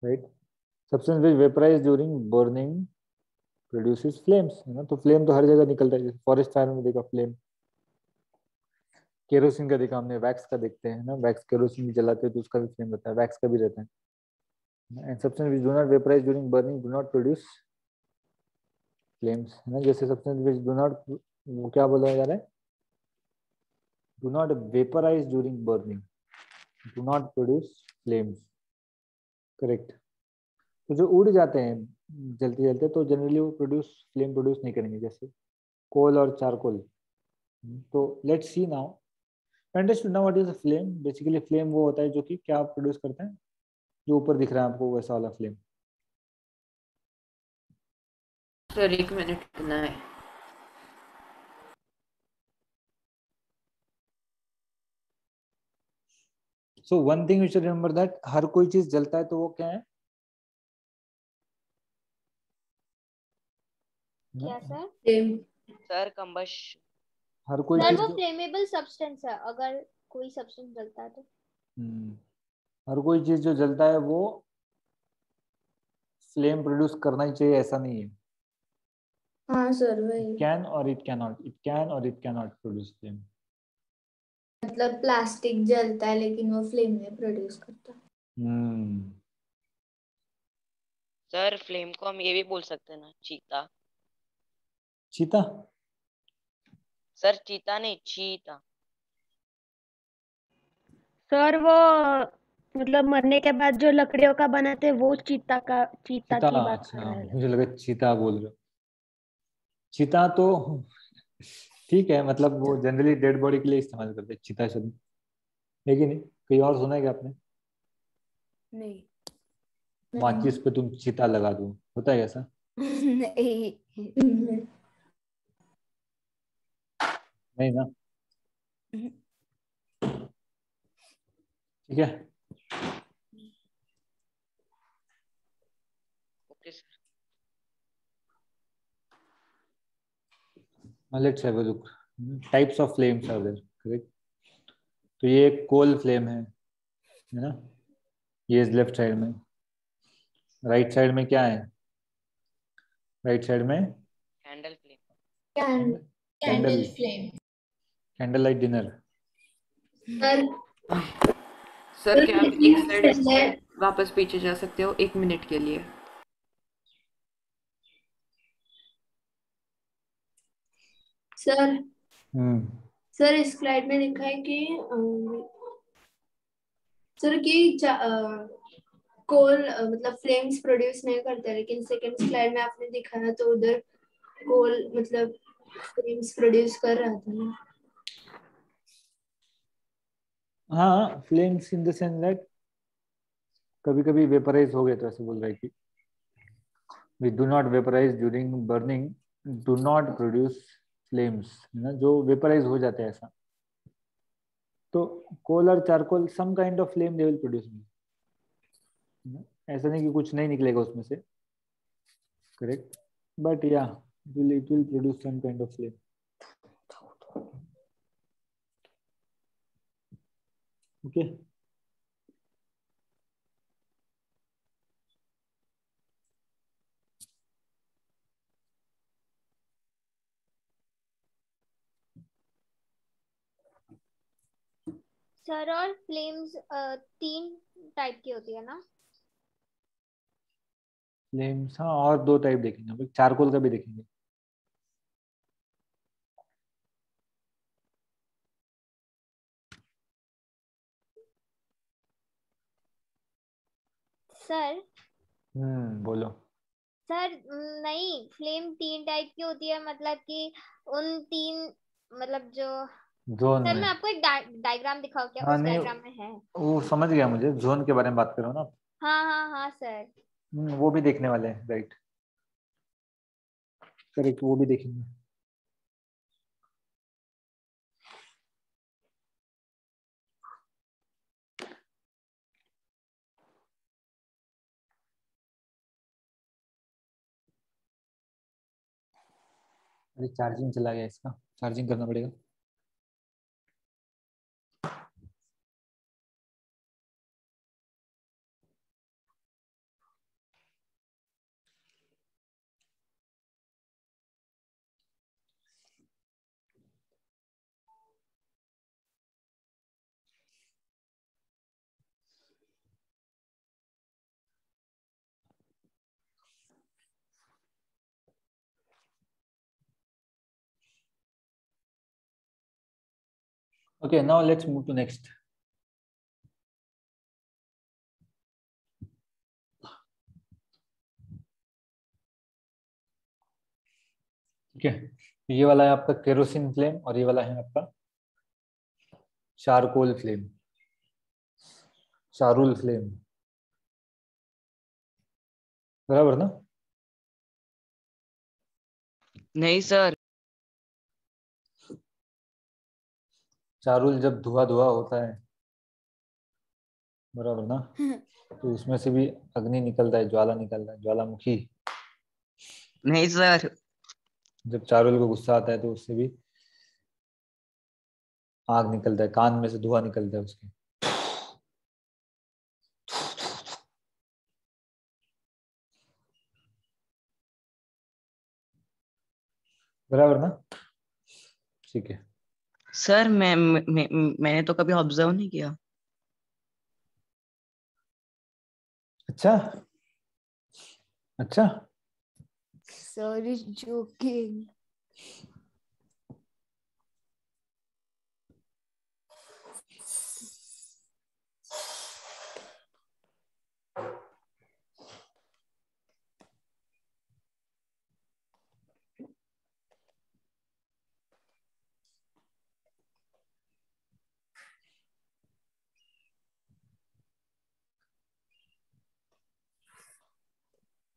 right. Substance which vaporise during burning produces flames, है ना। तो फ्लेम तो हर जगह निकलता है, जैसे फॉरेस्ट फायर में देखा फ्लेम, केरोसिन का देखा हमने, वैक्स का देखते हैं ना, वैक्स केरोसिन भी जलाते हैं तो उसका भी फ्लेम रहता है, वैक्स का भी रहता है। And substance which do not vaporise during burning do not produce flames, है ना। जैसे सब्सटेंस विच डू नॉट, वो क्या बोला जा रहा है, do not vaporise during burning do not produce flames, correct. तो जो उड़ जाते हैं जलते जलते तो जनरली वो फ्लेम प्रोड्यूस नहीं करेंगे, जैसे कोल और चारकोल। तो let's see now, understood now what is a flame. Basically flame वो होता है जो कि क्या प्रोड्यूस करता है, जो ऊपर दिख रहा है आपको वैसा वाला फ्लेम। सर 1 मिनट रुकना है। So one thing you should remember that हर कोई चीज जलता है तो वो क्या है, क्या सर? फ्लेम। Sir combustion. हर कोई सर चीज वो जो फ्लेमेबल सब्सटेंस है, अगर कोई सब्सटेंस जलता है तो। हर कोई चीज जो जलता है वो फ्लेम प्रोड्यूस करना ही चाहिए, ऐसा नहीं है। हाँ सर वही, कैन और it can not, it can और it can not produce flame. मतलब प्लास्टिक जलता है लेकिन वो फ्लेम नहीं प्रोड्यूस करता। सर फ्लेम को हम ये भी बोल सकते हैं ना, चीता। चीता? सर चीता नहीं, चीता। सर वो मतलब मरने के बाद जो लकड़ियों का बनाते हैं वो चीता चीता, की बात कर अच्छा रहे हैं। मुझे लगा चीता बोल रहे हो। चीता तो ठीक है, मतलब वो जनरली डेड बॉडी के लिए इस्तेमाल करते हैं चीता शब्द, लेकिन कहीं और सुना है क्या आपने? नहीं। माचिस पे तुम चीता लगा दो, होता है ऐसा? नहीं। नहीं ना, ठीक है। Okay sir. Let's have a look, types of flames are there, correct. तो ये एक कोल फ्लेम है ना, ये लेफ्ट साइड में। राइट साइड में क्या है, राइट साइड में candle flame. Candle candle, flame. Candle light dinner. Sir sir क्या आप एक स्लाइड पहले वापस पीछे जा सकते हो 1 मिनट के लिए? सर हम्म इस स्लाइड में लिखा है कि सर कि कोल मतलब फ्लेम्स प्रोड्यूस नहीं करते, लेकिन सेकंड स्लाइड में आपने दिखाया तो उधर कोल मतलब फ्लेम्स प्रोड्यूस कर रहा था ना। हाँ, flames in the sense that कभी कभी वेपराइज हो गए तो ऐसे बोल रहे हैं कि we do not vaporise during burning do not produce flames, है ना, जो वेपराइज हो जाते हैं ऐसा। तो कोल और charcoal some kind of flame they will produce, ऐसा नहीं कि कुछ नहीं निकलेगा उसमें से, करेक्ट, बट या it will produce some kind of flame. Okay, sir और फ्लेम्स 3 टाइप की होती है ना? फ्लेम्स हाँ, और 2 टाइप देखेंगे, अभी चारकोल का भी देखेंगे। सर बोलो। सर नहीं, फ्लेम 3 टाइप की होती है, मतलब कि उन 3 मतलब जो जोन सर में। मैं आपको एक डायग्राम दिखाऊं क्या? हाँ उस नहीं, डायग्राम में है। वो समझ गया, मुझे जोन के बारे में बात कर रहे हो ना। हाँ हाँ हाँ सर। वो भी देखने वाले हैं, राइट। करेक्ट, वो भी देखेंगे। अरे चार्जिंग चला गया इसका, चार्जिंग करना पड़ेगा। Okay, now let's move to next. ठीक है, ये वाला है आपका केरोसिन फ्लेम और ये वाला है आपका चारकोल फ्लेम, चारुल फ्लेम, बराबर ना? नहीं सर। चारुल जब धुआं धुआं होता है, बराबर ना, तो उसमें से भी अग्नि निकलता है, ज्वाला निकलता है, ज्वालामुखी। नहीं सर। जब चारुल को गुस्सा आता है तो उससे भी आग निकलता है, कान में से धुआं निकलता है उसके। बराबर ना? ठीक है सर मैंने तो कभी ऑब्जर्व नहीं किया। अच्छा अच्छा। Sir is joking.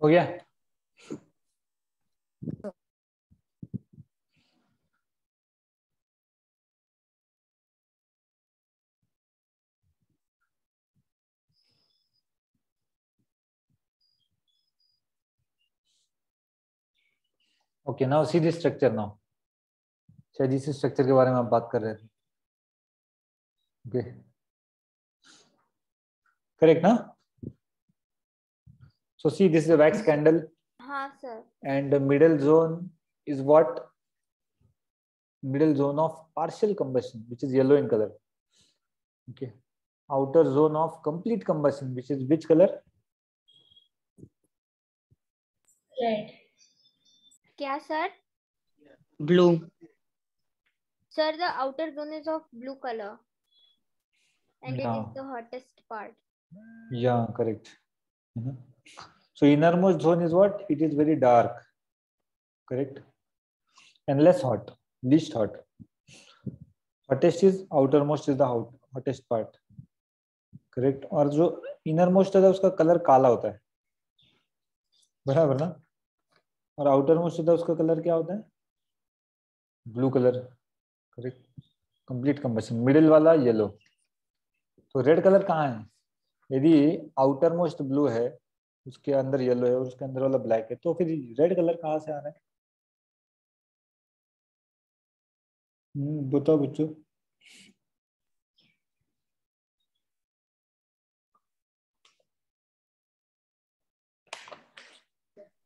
हो गया? Okay, now see this structure now. शायद इसी स्ट्रक्चर के बारे में आप बात कर रहे थे। ओके, करेक्ट ना? So see, this is a wax candle. हाँ sir. And the middle zone is what? Middle zone of partial combustion, which is yellow in color. Okay. Outer zone of complete combustion, which is which color? Red. क्या sir? Blue. Sir, the outer zone is of blue color. And it Yeah. is the hottest part. Yeah, correct. So innermost zone is what? It is very dark. Correct. And less hot, least hot. Hottest is outermost is the hottest part. Correct. और जो inner most है उसका colour काला होता है, बराबर ना? और आउटर मोस्ट होता है उसका कलर क्या होता है? Blue colour. Correct. Complete combustion. Middle वाला येलो। तो रेड कलर कहाँ है? यदि आउटर मोस्ट ब्लू है, उसके अंदर येलो है और उसके अंदर वाला ब्लैक है, तो फिर रेड कलर कहाँ से आ रहा है? बताओ बच्चों।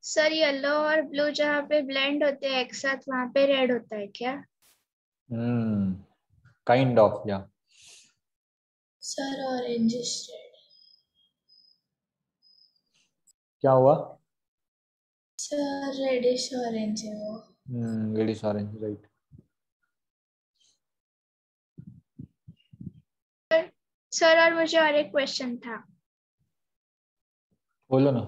सर येलो और ब्लू जहाँ पे ब्लेंड होते हैं एक साथ, वहाँ पे रेड होता है क्या? काइंड ऑफ, या। Sir orangish red. क्या हुआ? सर रेडिश ऑरेंज है वो। Reddish orange, right. सर और मुझे और एक क्वेश्चन था। बोलो ना।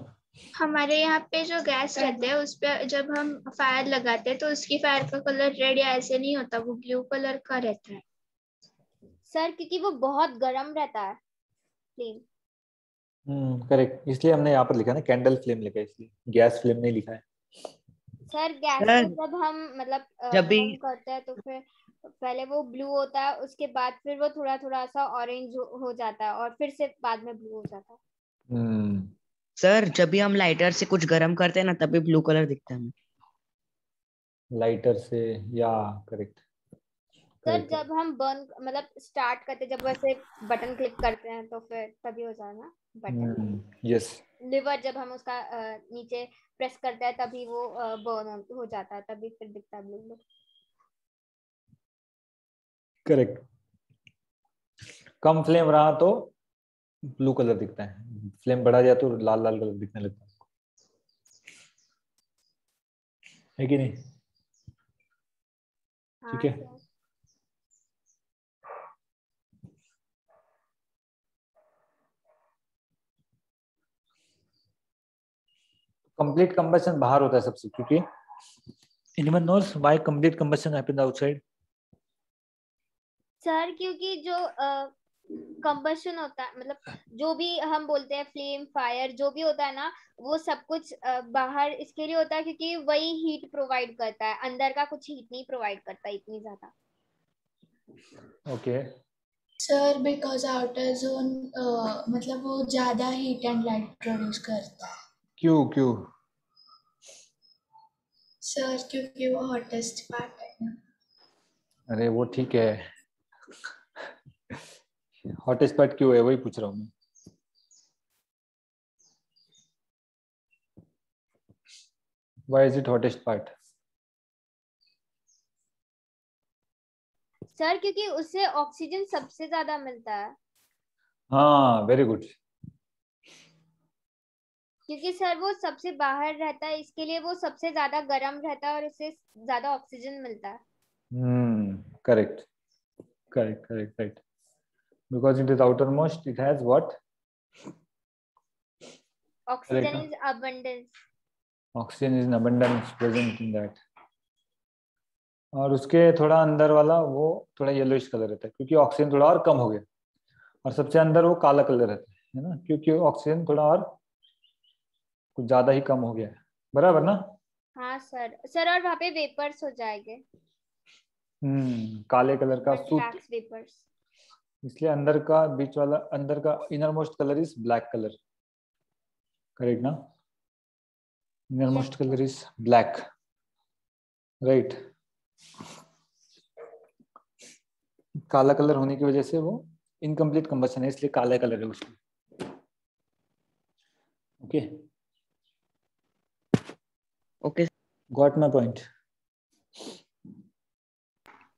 हमारे यहाँ पे जो गैस रहते हैं उस पे जब हम फायर लगाते हैं तो उसकी फायर का कलर रेड या ऐसे नहीं होता, वो ब्लू कलर का रहता है। सर क्योंकि वो बहुत गर्म रहता है फ्लेम। करेक्ट, इसलिए हमने यहाँ पर लिखा ना कैंडल फ्लेम लिखा है, इसलिए गैस फ्लेम नहीं लिखा है। सर गैस सर को जब हम मतलब जब भी बर्न करते हैं तो फिर पहले वो ब्लू होता है, उसके बाद फिर वो थोड़ा थोड़ा सा ऑरेंज हो जाता है और फिर से बाद में ब्लू हो जाता है। हम्म सर जब भी हम लाइटर से कुछ गर्म करते हैं ना तभी ब्लू कलर दिखता है हमें। लाइटर से, या करेक्ट सर करेक्ट। जब हम बर्न मतलब स्टार्ट करते जब वैसे बटन क्लिक करते हैं तो फिर तभी हो जाएगा ना बटन। यस लिवर जब हम उसका नीचे प्रेस करते हैं तभी वो बर्न हो जाता है, तभी फिर दिखता है ब्लू। करेक्ट, कम फ्लेम रहा तो ब्लू कलर दिखता है, फ्लेम बढ़ा जाए तो लाल लाल कलर दिखने लगता है कि नहीं? ठीक है। हाँ कंप्लीट कंबशन बाहर होता है सबसे, क्योंकि anyone nose why complete combustion happens outside? Sir क्योंकि जो कंबशन होता है मतलब जो भी हम बोलते हैं फ्लेम फायर जो भी होता है ना, वो सब कुछ बाहर इसके लिए होता है क्योंकि वही हीट प्रोवाइड करता है, अंदर का कुछ हीट नहीं प्रोवाइड करता इतनी ज्यादा। Okay sir because outer zone मतलब वो ज्यादा हीट एंड लाइट प्रोड्यूस करता है। क्यों क्यों? सर क्योंकि वो हॉटेस्ट पार्ट है ना। अरे वो ठीक है, हॉटेस्ट पार्ट क्यों है वही पूछ रहा हूँ मैं। Why is it hottest part? Sir क्योंकि उससे ऑक्सीजन सबसे ज्यादा मिलता है। हाँ वेरी गुड। क्योंकि सर वो सबसे बाहर रहता है इसके लिए वो सबसे ज्यादा गर्म रहता है और उससे ज्यादा ऑक्सीजन मिलता है। Correct correct correct right, because it is outermost it has what? Oxygen is abundance. Oxygen is in abundance present in that. और उसके थोड़ा अंदर वाला वो थोड़ा येलोइश कलर रहता है क्योंकि ऑक्सीजन थोड़ा और कम हो गया, और सबसे अंदर वो काला कलर रहता है ना, क्योंकि ऑक्सीजन थोड़ा और कुछ ज्यादा ही कम हो गया है, बराबर ना? हाँ सर, सर और वहाँ पे वेपर्स हो जाएंगे। काले कलर का सूट, वैक्स वेपर्स। इसलिए अंदर का बीच वाला अंदर का inner most colour is black colour, correct ना? Inner most colour is black, right? काला कलर होने की वजह से वो इनकम्प्लीट कंबशन है, इसलिए काला कलर है उसका। Okay okay got my point?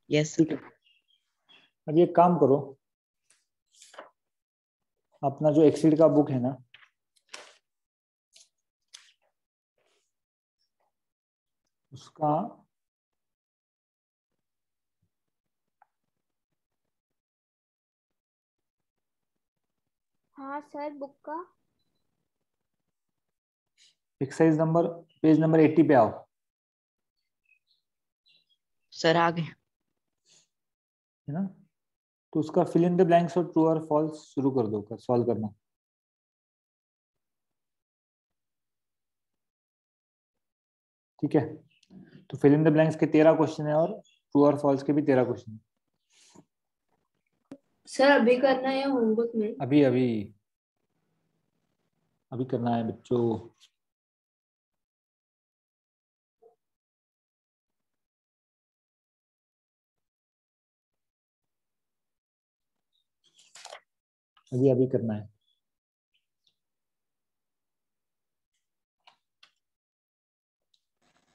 Yes ठीक है, अब ये काम करो, अपना जो एक्सीड का बुक है ना, उसका हाँ सर बुक का एक्सरसाइज नंबर पेज नंबर 80 पे आओ। सर आ गए। है ना, तो उसका फिल इन द ब्लैंक्स और ट्रू और फॉल्स शुरू कर दो, सॉल्व करना। ठीक है, तो फिल इन द ब्लैंक्स के 13 क्वेश्चन है और ट्रू और फॉल्स के भी 13 क्वेश्चन है। सर अभी करना है या होमवर्क में? अभी अभी अभी करना है बच्चों। अभी अभी करना है,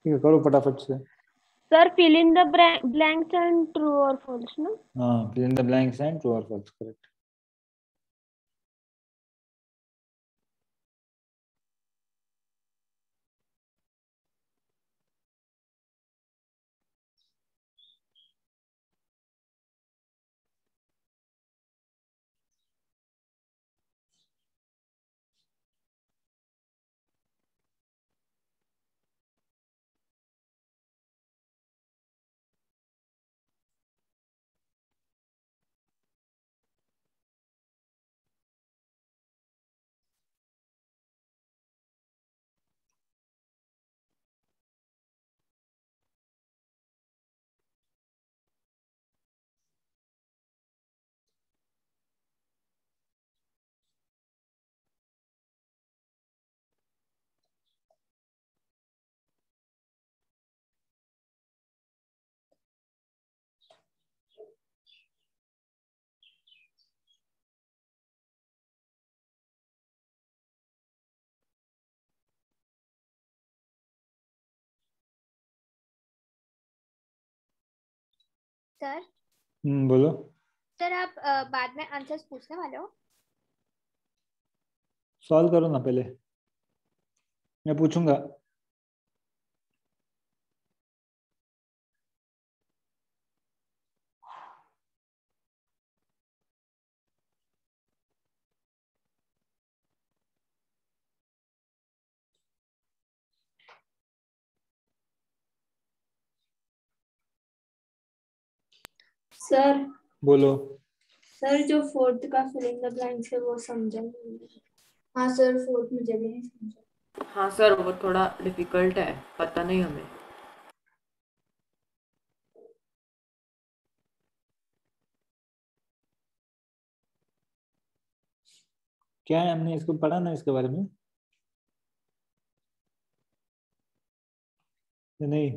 ठीक है करो फटाफट से। Sir fill in the blanks and true और फॉल्स ना? हाँ fill in the blanks and true और फॉल्स, करेक्ट। सर बोलो। सर आप बाद में आंसर्स पूछने वाले हो? सॉल्व करो ना पहले, मैं पूछूंगा। सर बोलो। सर जो फोर्थ का फिल इन द ब्लैंक्स है वो समझा नहीं। हाँ सर, फोर्थ मुझे भी नहीं समझा। हाँ सर, वो थोड़ा डिफिकल्ट है, पता नहीं हमें। क्या है, हमने इसको पढ़ा ना इसके बारे में या नहीं?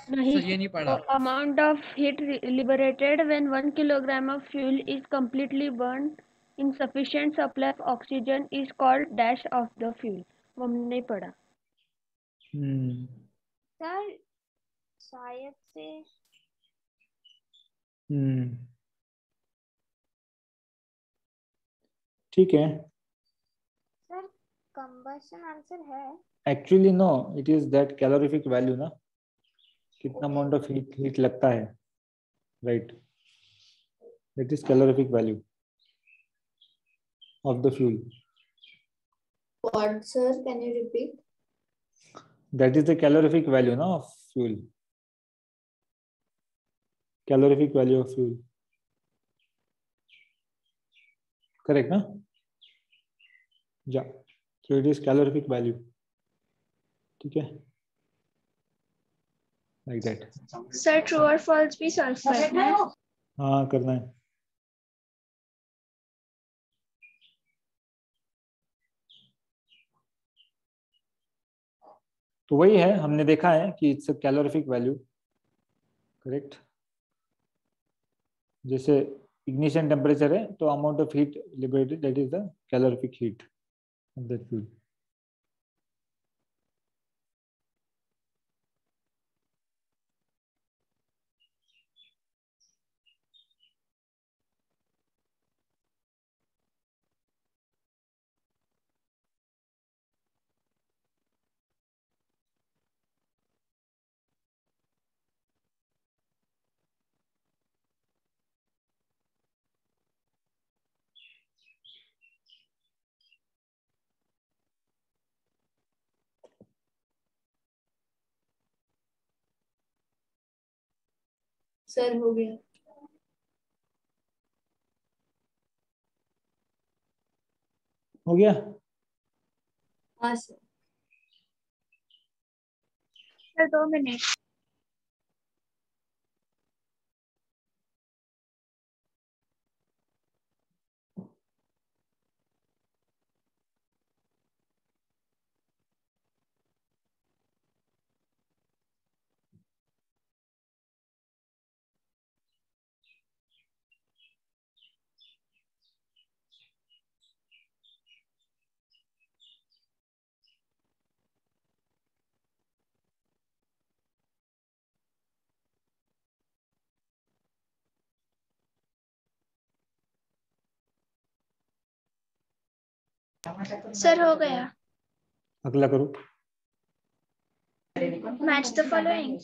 नहीं, सर ये नहीं पढ़ा। amount of heat liberated when 1 kilogram of fuel is completely burned in sufficient supply of oxygen is called dash of the fuel. वो हमने नहीं पढ़ा। सर शायद से ठीक है। सर कंबशन आंसर है। Actually no, it is that calorific value ना, कितना अमाउंट ऑफ हीट लगता है, right? That is calorific value of the fuel. What sir, can you repeat? That is the calorific value ना of fuel. Calorific value of fuel. Correct ना? Yeah. So it is calorific value. ठीक है? Like that. Sir, true or false भी solve करना है? हाँ करना है। तो वही है, हमने देखा है कि it's a calorific value, correct? जैसे इग्निशन टेम्परेचर है तो amount of heat liberated, that is the calorific heat of that fuel. Sir हो गया। हो गया? हाँ सर। Sir 2 minute. सर हो गया। अगला करो। Match the following.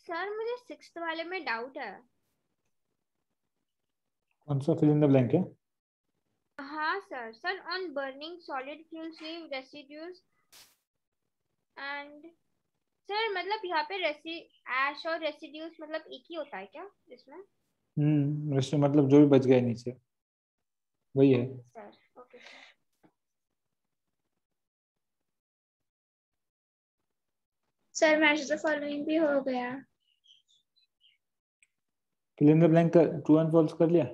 सर मुझे 6th वाले में डाउट है। कौन सा फिल इन द ब्लैंक है? हाँ sir, sir on burning solid fuels leave residues and sir मतलब यहाँ पे ऐश और रेसिड्यूज मतलब एक ही होता है क्या इसमें? वैसे मतलब जो भी बच गया नीचे वही है। Sir okay sir. Sir match the following भी हो गया। Fill in the blank true and false कर लिया?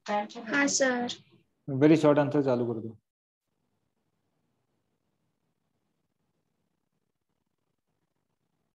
हाँ सर। वेरी शॉर्ट आंसर चालू कर दो।